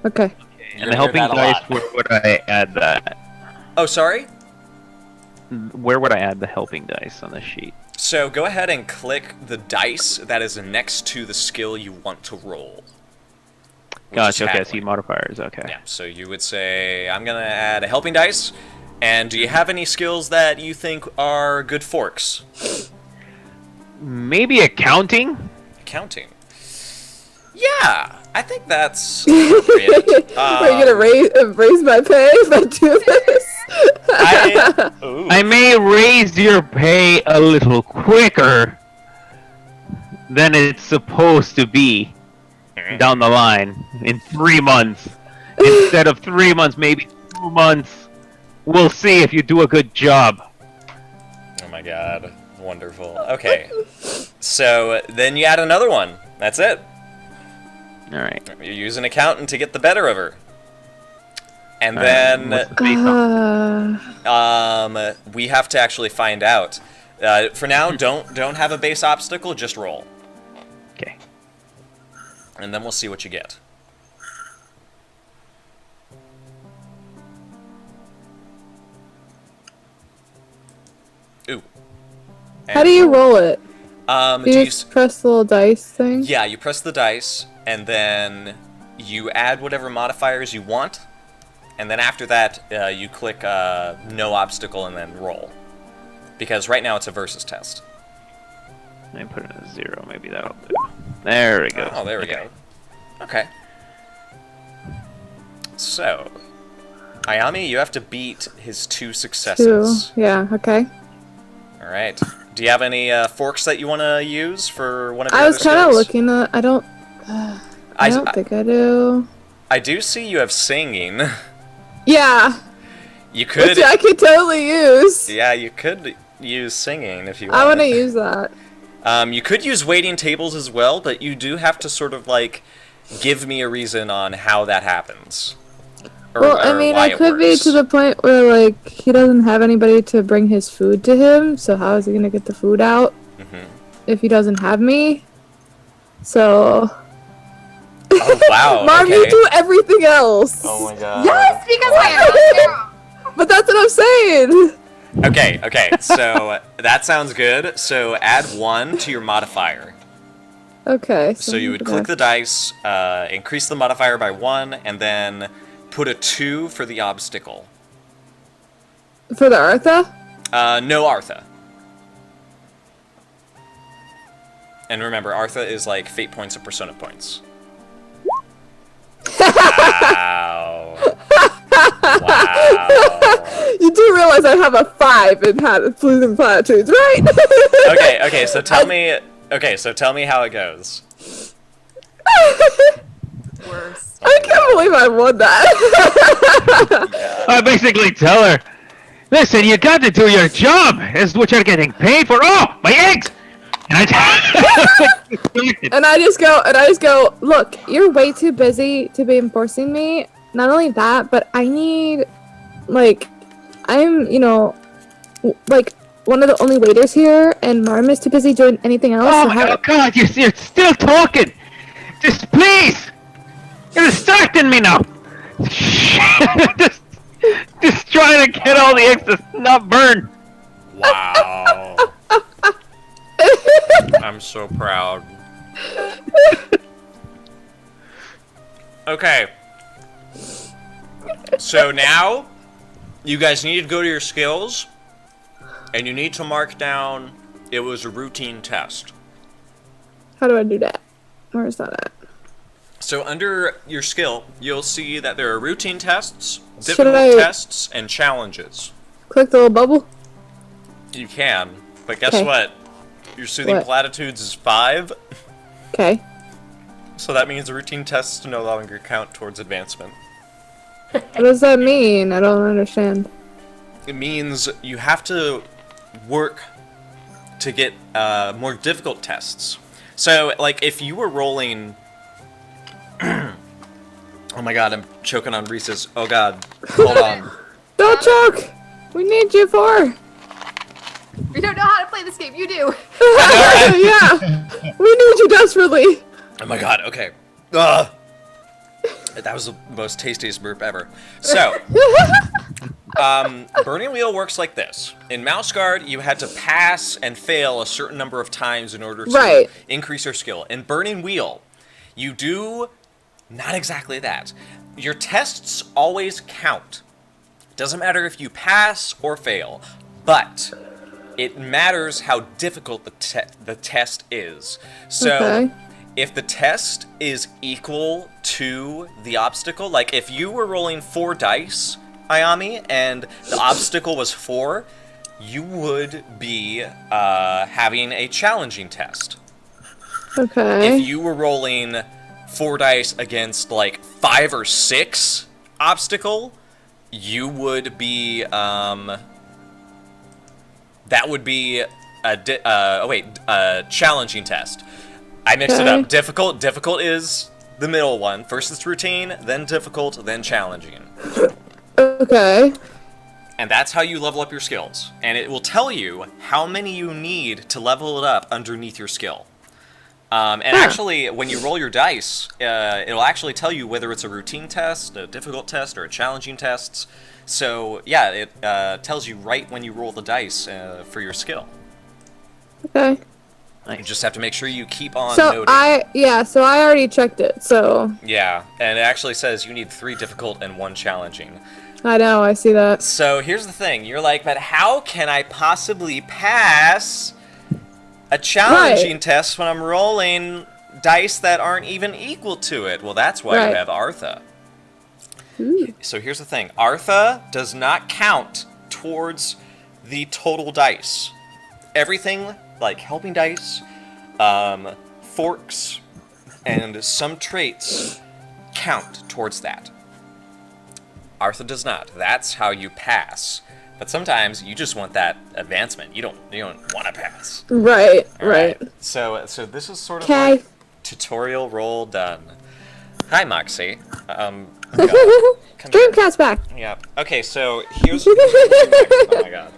Speaker 4: Okay.
Speaker 6: And the helping dice, where would I add that?
Speaker 1: Oh, sorry.
Speaker 6: Where would I add the helping dice on the sheet?
Speaker 1: So go ahead and click the dice that is next to the skill you want to roll. which is
Speaker 6: Gotcha. Okay,
Speaker 1: tackling.
Speaker 6: see modifiers. Okay.
Speaker 1: Yeah, so you would say, I'm going to add a helping dice. And do you have any skills that you think are good forks?
Speaker 6: Maybe accounting.
Speaker 1: Accounting. Yeah, I think that's appropriate.
Speaker 4: Are you gonna raise my pay if I do this?
Speaker 6: I may raise your pay a little quicker than it's supposed to be down the line in 3 months. Instead of 3 months, maybe 2 months. We'll see if you do a good job.
Speaker 1: Oh my god, wonderful. Okay, so then you add another one. That's it.
Speaker 6: All right.
Speaker 1: You use an accountant to get the better of her. And
Speaker 6: All right,
Speaker 1: then
Speaker 6: what's the base on?
Speaker 1: we have to actually find out. For now, don't have a base obstacle, just roll.
Speaker 6: Okay.
Speaker 1: And then we'll see what you get. Ooh.
Speaker 4: How do you roll it?
Speaker 1: Do
Speaker 4: Do you just press the little dice thing?
Speaker 1: Yeah, you press the dice, and then you add whatever modifiers you want, and then after that, you click no obstacle and then roll. Because right now it's a versus test.
Speaker 6: Let me put it at 0. Maybe that'll do. There we go.
Speaker 1: Oh, there we go. Okay. So, Ayami, you have to beat his 2
Speaker 4: Two.
Speaker 1: successes.
Speaker 4: Yeah, okay.
Speaker 1: All right. Do you have any forks that you want to use for one of your
Speaker 4: I was
Speaker 1: other
Speaker 4: kind of
Speaker 1: skills?
Speaker 4: looking at. I don't think I do.
Speaker 1: I do see you have singing.
Speaker 4: Yeah,
Speaker 1: You could.
Speaker 4: which I could totally use.
Speaker 1: Yeah, you could use singing if you
Speaker 4: I
Speaker 1: want.
Speaker 4: want to use that.
Speaker 1: You could use waiting tables as well, but you do have to sort of like give me a reason on how that happens.
Speaker 4: Well, I mean,
Speaker 1: why
Speaker 4: I
Speaker 1: it
Speaker 4: could be
Speaker 1: works.
Speaker 4: to the point where like he doesn't have anybody to bring his food to him. So how is he gonna get the food out if he doesn't have me? So.
Speaker 1: Oh wow!
Speaker 4: Marv,
Speaker 1: okay.
Speaker 4: you do everything else.
Speaker 1: Oh my god.
Speaker 3: Yes, because I am.
Speaker 4: But that's what I'm saying.
Speaker 1: Okay. So that sounds good. So add 1 to your modifier.
Speaker 4: Okay.
Speaker 1: So you would click the dice, increase the modifier by 1, and then put a 2 for the obstacle.
Speaker 4: For the Artha?
Speaker 1: No Artha. And remember, Artha is like fate points of persona points. Wow. Wow.
Speaker 4: You do realize I have a 5 in Pleasing Platitudes, right?
Speaker 1: Okay, so tell me. Okay, so tell me how it goes.
Speaker 3: Worse.
Speaker 4: I can't believe I won that.
Speaker 6: I basically tell her, listen, you got to do your job. This is what you're getting paid for. Oh, my eggs! And
Speaker 4: And I just go, look, you're way too busy to be enforcing me. Not only that, but I need, like, I'm, like, one of the only waiters here, and Marm is too busy doing anything else.
Speaker 6: oh
Speaker 4: so
Speaker 6: my
Speaker 4: how-
Speaker 6: God, you're still talking. Just please. You're distracting me now. just trying to get all the eggs to not burn.
Speaker 1: Wow. I'm so proud. Okay. So now, you guys need to go to your skills, and you need to mark down it was a routine test.
Speaker 4: How do I do that? Where is that at?
Speaker 1: So under your skill, you'll see that there are routine tests,
Speaker 4: Should
Speaker 1: difficult
Speaker 4: I-
Speaker 1: tests, and challenges.
Speaker 4: Click the little bubble?
Speaker 1: You can, but guess
Speaker 4: Okay.
Speaker 1: what? Your soothing
Speaker 4: What?
Speaker 1: platitudes is 5,
Speaker 4: Okay.
Speaker 1: so that means the routine tests no longer count towards advancement.
Speaker 4: What does that mean? I don't understand.
Speaker 1: It means you have to work to get more difficult tests. So, like, if you were rolling... Oh my god, I'm choking on Reese's. Oh god, hold on.
Speaker 4: Don't choke! We need you for.
Speaker 3: We don't know how to play this game. You do.
Speaker 4: Yeah! We need you desperately!
Speaker 1: Oh my god, okay. Ugh. That was the most tastiest burp ever. So, Burning Wheel works like this. In Mouse Guard, you had to pass and fail a certain number of times in order to
Speaker 4: Right.
Speaker 1: increase your skill. In Burning Wheel, you do not exactly that. Your tests always count. Doesn't matter if you pass or fail, but it matters how difficult the test is. So,
Speaker 4: Okay.
Speaker 1: if the test is equal to the obstacle, like if you were rolling 4 dice, Ayami, and the obstacle was 4, you would be having a challenging test.
Speaker 4: Okay.
Speaker 1: If you were rolling 4 dice against like 5 or 6 obstacle, you would be that would be a challenging test. I mixed it
Speaker 4: Okay.
Speaker 1: up. Difficult is the middle one. First it's routine, then difficult, then challenging.
Speaker 4: Okay.
Speaker 1: And that's how you level up your skills. And it will tell you how many you need to level it up underneath your skill. And actually, when you roll your dice, it'll actually tell you whether it's a routine test, a difficult test, or a challenging test. So, yeah, it tells you right when you roll the dice for your skill.
Speaker 4: Okay.
Speaker 1: You just have to make sure you keep on
Speaker 4: So
Speaker 1: noting.
Speaker 4: so I already checked it. So
Speaker 1: Yeah, and it actually says you need 3 difficult and 1 challenging.
Speaker 4: I know, I see that.
Speaker 1: So here's the thing, you're like, but how can I possibly pass a challenging test when I'm rolling dice that aren't even equal to it? Well, that's why
Speaker 4: Right.
Speaker 1: you have Artha.
Speaker 4: Ooh.
Speaker 1: So here's the thing, Artha does not count towards the total dice. Everything, like helping dice, forks, and some traits count towards that. Artha does not. That's how you pass. But sometimes you just want that advancement. You don't want to pass.
Speaker 4: Right.
Speaker 1: All
Speaker 4: Right.
Speaker 1: So this is sort of
Speaker 4: Okay.
Speaker 1: like tutorial roll done. Hi, Moxie. Come here.
Speaker 4: Dreamcast back.
Speaker 1: Yeah. Okay. So here's oh my god.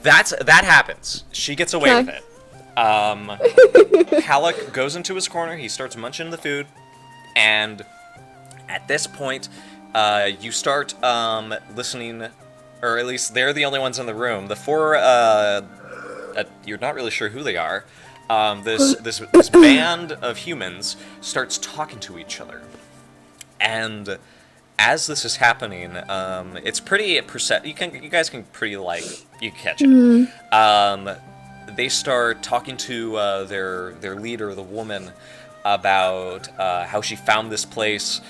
Speaker 1: That happens. She gets away
Speaker 4: Okay.
Speaker 1: with it. Halleck goes into his corner. He starts munching the food, and at this point, you start listening, or at least they're the only ones in the room. The 4, you're not really sure who they are. This band of humans starts talking to each other, and as this is happening, it's pretty you guys can pretty you catch it. They start talking to their leader, the woman, about how she found this place,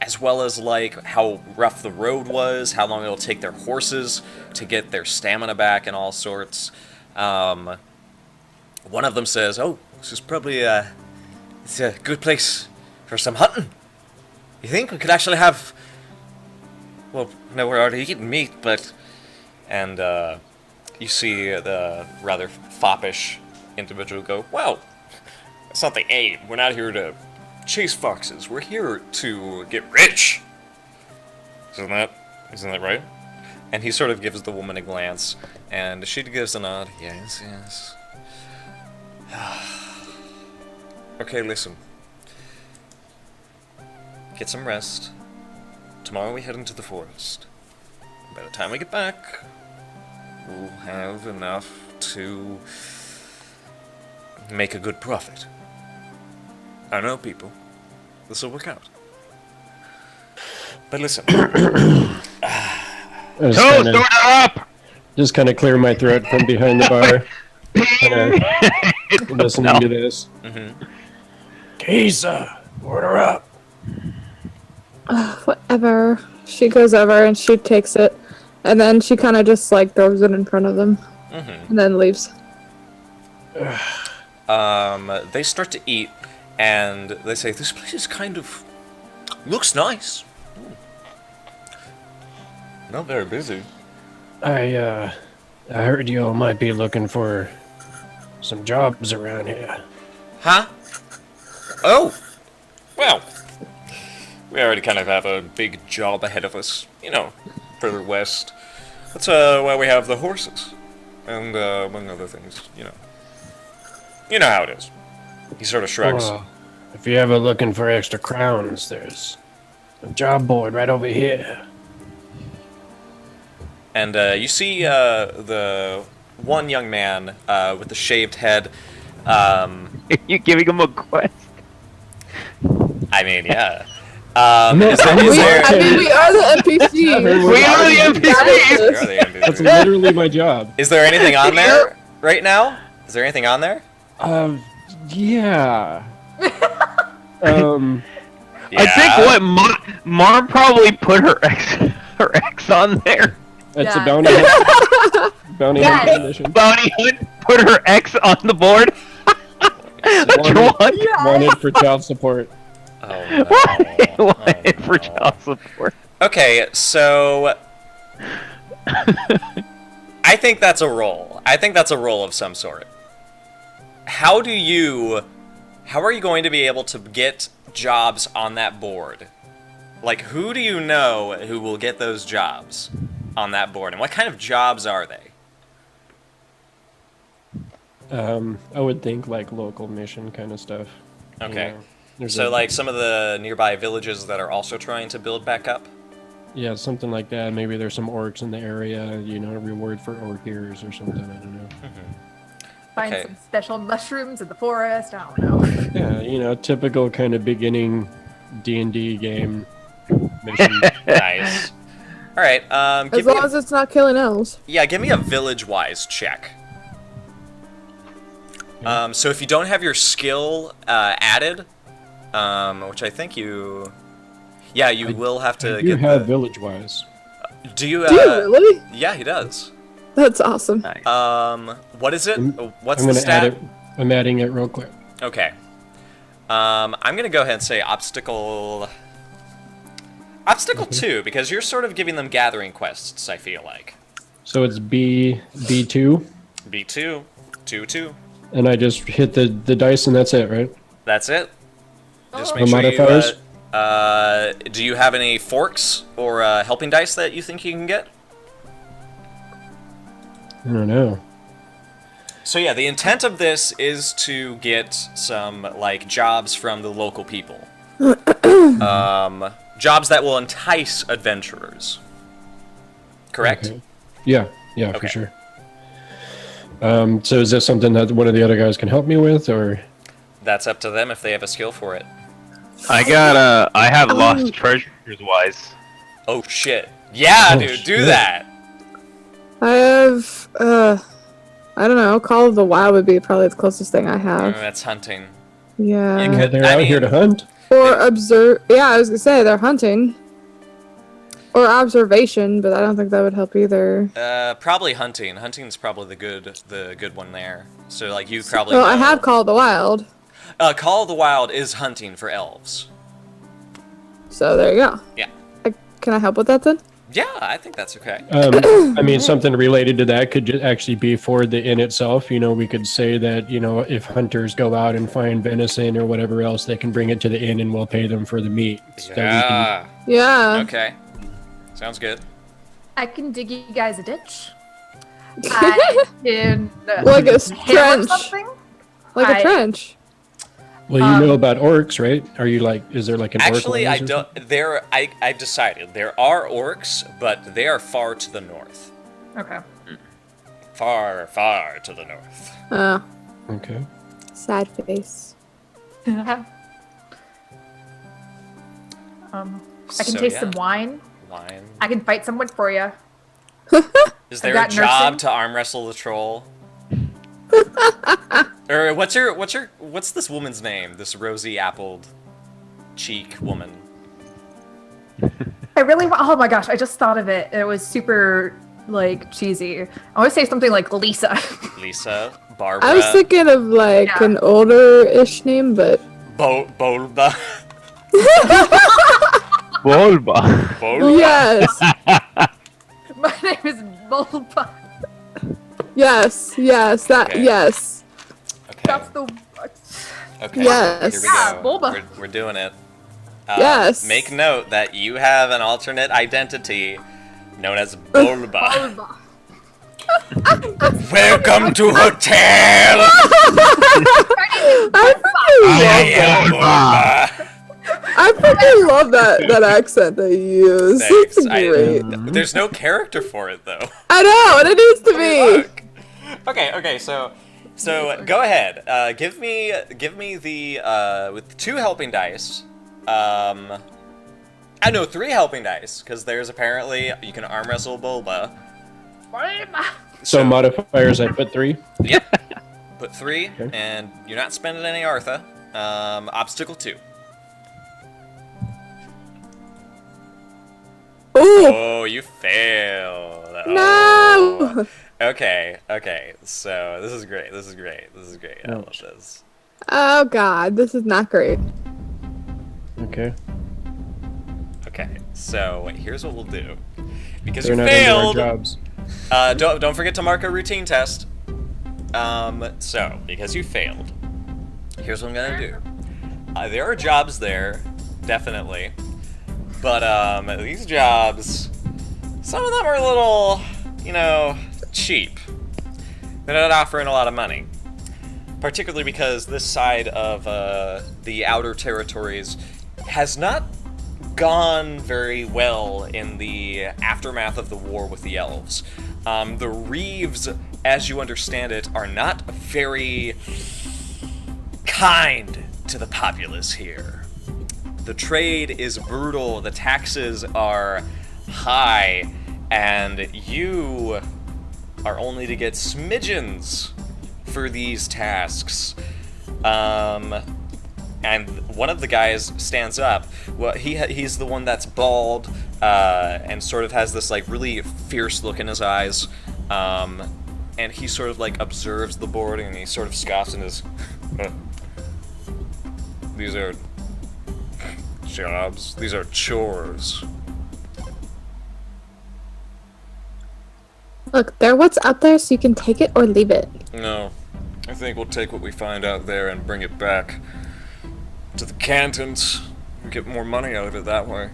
Speaker 1: as well as like how rough the road was, how long it'll take their horses to get their stamina back, and all sorts. One of them says, "Oh, this is probably it's a good place for some hunting. You think we could actually have? Well, no, we're already eating meat, but..." And you see the rather foppish individual go, "Well, that's not the aim. We're not here to chase foxes. We're here to get rich. Isn't that right?" And he sort of gives the woman a glance, and she gives a nod. "Yes, yes." Okay, listen. Get some rest. Tomorrow we head into the forest. By the time we get back, we'll have enough to make a good profit. I know, people. This will work out. But listen,
Speaker 6: Toast, order up!
Speaker 5: Just kind of clear my throat from behind the bar. Kind of listening to this. Kisa, order up.
Speaker 4: Whatever. She goes over and she takes it, and then she kind of just like throws it in front of them, and then leaves.
Speaker 1: they start to eat, and they say, "This place is kind of... looks nice. Not very busy."
Speaker 5: I heard you all might be looking for some jobs around here.
Speaker 1: Huh? Oh! Well, we already kind of have a big job ahead of us, further west. That's why we have the horses. And, among other things, You know how it is. He sort of shrugs.
Speaker 5: If you're ever looking for extra crowns, there's a job board right over here.
Speaker 1: And you see the one young man with the shaved head.
Speaker 6: You're giving him a quest.
Speaker 1: I mean, yeah.
Speaker 5: No,
Speaker 1: Is there,
Speaker 5: I
Speaker 1: is
Speaker 5: mean,
Speaker 1: there,
Speaker 4: I mean, we are the NPCs.
Speaker 6: We are the NPCs.
Speaker 1: Where are the NPCs?
Speaker 5: That's literally my job.
Speaker 1: Is there anything on there right now? Is there anything on there?
Speaker 5: Yeah.
Speaker 1: Yeah.
Speaker 6: I think what Mar probably put her ex on there.
Speaker 5: That's
Speaker 3: Yeah.
Speaker 5: a bounty hunt. Bounty
Speaker 3: Yes.
Speaker 5: hunt mission.
Speaker 6: Bounty Hunt put her ex on the board.
Speaker 5: Wanted, wanted for child support.
Speaker 1: Oh, no.
Speaker 6: Wanted
Speaker 1: Oh,
Speaker 6: for
Speaker 1: no.
Speaker 6: child support.
Speaker 1: Okay, so I think that's a roll. I think that's a roll of some sort. How are you going to be able to get jobs on that board? Like, who do you know who will get those jobs on that board, and what kind of jobs are they?
Speaker 5: I would think like local mission kind of stuff. you
Speaker 1: Okay.
Speaker 5: know. There's
Speaker 1: So,
Speaker 5: a-
Speaker 1: like, some of the nearby villages that are also trying to build back up?
Speaker 5: yeah, something like that. Maybe there's some orcs in the area. You know, reward for orc ears or something. I don't know.
Speaker 3: Find
Speaker 1: Okay.
Speaker 3: some special mushrooms in the forest. I don't know.
Speaker 5: Yeah, you know, typical kind of beginning D&D game mission.
Speaker 1: Nice. All right.
Speaker 4: As
Speaker 1: Give me
Speaker 4: long as it's not killing elves.
Speaker 1: give me a village-wise check. So if you don't have your skill added, which I think you, you will have to
Speaker 5: You
Speaker 1: get.
Speaker 5: have village-wise.
Speaker 1: Do you?
Speaker 4: Do you really?
Speaker 1: Yeah, he does.
Speaker 4: That's awesome.
Speaker 6: Nice.
Speaker 1: What is it? What's
Speaker 5: I'm
Speaker 1: the
Speaker 5: gonna
Speaker 1: stat?
Speaker 5: add it. I'm adding it real quick.
Speaker 1: Okay. I'm gonna go ahead and say obstacle. Obstacle 2, because you're sort of giving them gathering quests. I feel like
Speaker 5: So it's B2,
Speaker 1: B2, 2,
Speaker 5: and I just hit the dice, and that's it, right?
Speaker 1: That's it. Just
Speaker 3: Oh.
Speaker 1: make
Speaker 5: No
Speaker 1: sure you.
Speaker 5: modifiers?
Speaker 1: Do you have any forks or helping dice that you think you can get?
Speaker 5: I don't know.
Speaker 1: So yeah, the intent of this is to get some like jobs from the local people. Jobs that will entice adventurers. Correct?
Speaker 5: Okay. Yeah, for
Speaker 1: Okay.
Speaker 5: sure. So is this something that one of the other guys can help me with, or?
Speaker 1: That's up to them if they have a skill for it.
Speaker 6: I have lost treasures wise.
Speaker 1: Oh shit. Yeah,
Speaker 5: Oh,
Speaker 1: dude, do
Speaker 5: shit.
Speaker 1: that.
Speaker 4: I have, I don't know. Call of the Wild would be probably the closest thing I have.
Speaker 1: That's hunting.
Speaker 4: Yeah.
Speaker 1: You could-
Speaker 5: They're
Speaker 1: I
Speaker 5: out here
Speaker 1: mean-
Speaker 5: to hunt.
Speaker 4: Or observe. Yeah, I was gonna say they're hunting. Or observation, but I don't think that would help either.
Speaker 1: Probably hunting. Hunting's probably the good one there. So like you probably.
Speaker 4: Well, I
Speaker 1: know.
Speaker 4: have Call of the Wild,
Speaker 1: Call of the Wild is hunting for elves.
Speaker 4: so there you go.
Speaker 1: Yeah.
Speaker 4: Can I help with that then?
Speaker 1: Yeah, I think that's okay.
Speaker 5: I mean, something related to that could actually be for the inn itself. You know, we could say that, you know, if hunters go out and find venison or whatever else, they can bring it to the inn and we'll pay them for the meat. So that we can-
Speaker 1: Yeah.
Speaker 4: Yeah.
Speaker 1: Okay. Sounds good.
Speaker 3: I can dig you guys a ditch. I can
Speaker 4: Like a
Speaker 3: hammer
Speaker 4: trench.
Speaker 3: something.
Speaker 4: Like
Speaker 3: I-
Speaker 4: a trench.
Speaker 5: Well, you know about orcs, right? Are you like, is there like an
Speaker 1: Actually,
Speaker 5: orc
Speaker 1: I
Speaker 5: lines or
Speaker 1: don't.
Speaker 5: something?
Speaker 1: I've decided there are orcs, but they are far to the north.
Speaker 3: Okay.
Speaker 1: Far, far to the north.
Speaker 4: Oh,
Speaker 5: Okay.
Speaker 4: sad face.
Speaker 3: I can
Speaker 1: So,
Speaker 3: taste
Speaker 1: yeah.
Speaker 3: some wine.
Speaker 1: Wine.
Speaker 3: I can fight someone for you.
Speaker 1: Is there a
Speaker 3: got
Speaker 1: job
Speaker 3: nursing.
Speaker 1: to arm wrestle the troll? Or what's this woman's name? This rosy-appled cheek woman.
Speaker 3: I really want. Oh my gosh! I just thought of it. It was super like cheesy. I want to say something like Lisa.
Speaker 1: Lisa, Barbara,
Speaker 4: I was thinking of like
Speaker 3: Yeah.
Speaker 4: an older-ish name, but
Speaker 1: Bolba.
Speaker 6: Bulba.
Speaker 1: Bolba.
Speaker 4: yes,
Speaker 3: My name is Bulba.
Speaker 4: yes, that
Speaker 1: Okay.
Speaker 4: yes.
Speaker 1: Okay.
Speaker 3: That's the.
Speaker 1: Okay.
Speaker 4: Yes.
Speaker 1: Here we
Speaker 3: Yeah,
Speaker 1: go.
Speaker 3: Bulba.
Speaker 1: We're doing it.
Speaker 4: Yes.
Speaker 1: Make note that you have an alternate identity known as Bulba.
Speaker 3: Bulba.
Speaker 1: Welcome to hotel.
Speaker 4: I
Speaker 1: I am
Speaker 4: I freaking love that accent that you use.
Speaker 1: Thanks.
Speaker 4: It's great.
Speaker 1: There's no character for it though.
Speaker 4: I know, and it needs to be.
Speaker 1: Fuck. Okay, so go ahead. Give me the with 2 helping dice. I know 3 helping dice because there's apparently you can arm wrestle Bulba.
Speaker 5: So modifiers, I put 3.
Speaker 1: Yep. Put 3,
Speaker 5: Okay.
Speaker 1: and you're not spending any Artha. Obstacle 2.
Speaker 4: Ooh,
Speaker 1: Oh, you failed. Oh.
Speaker 4: no.
Speaker 1: Okay. So this is great. I love
Speaker 5: Ouch.
Speaker 1: this.
Speaker 4: Oh god, this is not great.
Speaker 5: Okay.
Speaker 1: Okay. So here's what we'll do. Because
Speaker 5: They're
Speaker 1: you
Speaker 5: not into our
Speaker 1: failed.
Speaker 5: jobs.
Speaker 1: Don't forget to mark a routine test. So because you failed, here's what I'm gonna do. There are jobs there, definitely, but these jobs, some of them are a little, cheap. They're not offering a lot of money, particularly because this side of the outer territories has not gone very well in the aftermath of the war with the elves. The Reeves, as you understand it, are not very kind to the populace here. The trade is brutal, the taxes are high, and you are only to get smidgens for these tasks. And one of the guys stands up. Well, he's the one that's bald and sort of has this like really fierce look in his eyes. And he sort of like observes the board and he sort of scoffs in his. These are jobs. These are chores.
Speaker 4: Look, they're what's out there, so you can take it or leave it.
Speaker 1: No, I think we'll take what we find out there and bring it back to the cantons. We get more money out of it that way.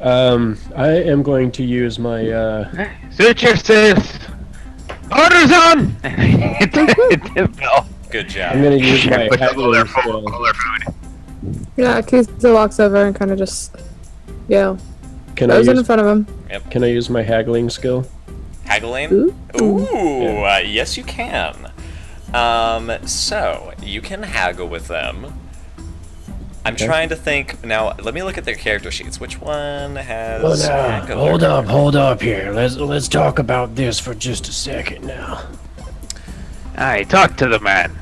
Speaker 5: I am going to use my
Speaker 6: Suit yourself! Orders on! Hit the bell.
Speaker 1: Good job.
Speaker 5: I'm gonna use my
Speaker 6: Put the cooler
Speaker 5: haggling skill.
Speaker 6: food.
Speaker 4: Yeah, Kiza walks over and kind of just,
Speaker 5: Can I
Speaker 4: goes in
Speaker 5: use
Speaker 4: front of him.
Speaker 5: Can I use my haggling skill?
Speaker 1: Haggling?
Speaker 4: Ooh.
Speaker 1: Ooh, yes you can. So, you can haggle with them. I'm
Speaker 5: Okay.
Speaker 1: trying to think, now, let me look at their character sheets. Which one has
Speaker 7: Well, now,
Speaker 1: haggler?
Speaker 7: hold up here. Let's talk about this for just a second now.
Speaker 6: Alright, talk to the man.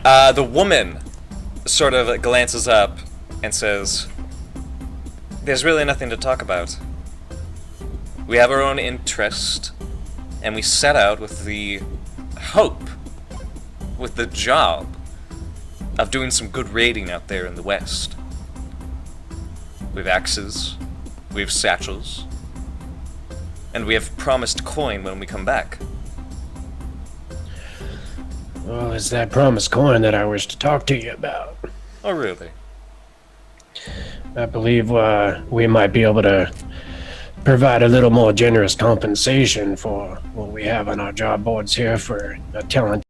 Speaker 1: The woman sort of glances up and says, "There's really nothing to talk about. We have our own interest, and we set out with the hope, with the job, of doing some good raiding out there in the west. We have axes, we have satchels, and we have promised coin when we come back."
Speaker 7: Well, it's that promised coin that I wish to talk to you about.
Speaker 1: Oh, really?
Speaker 7: I believe we might be able to provide a little more generous compensation for what we have on our job boards here for a talent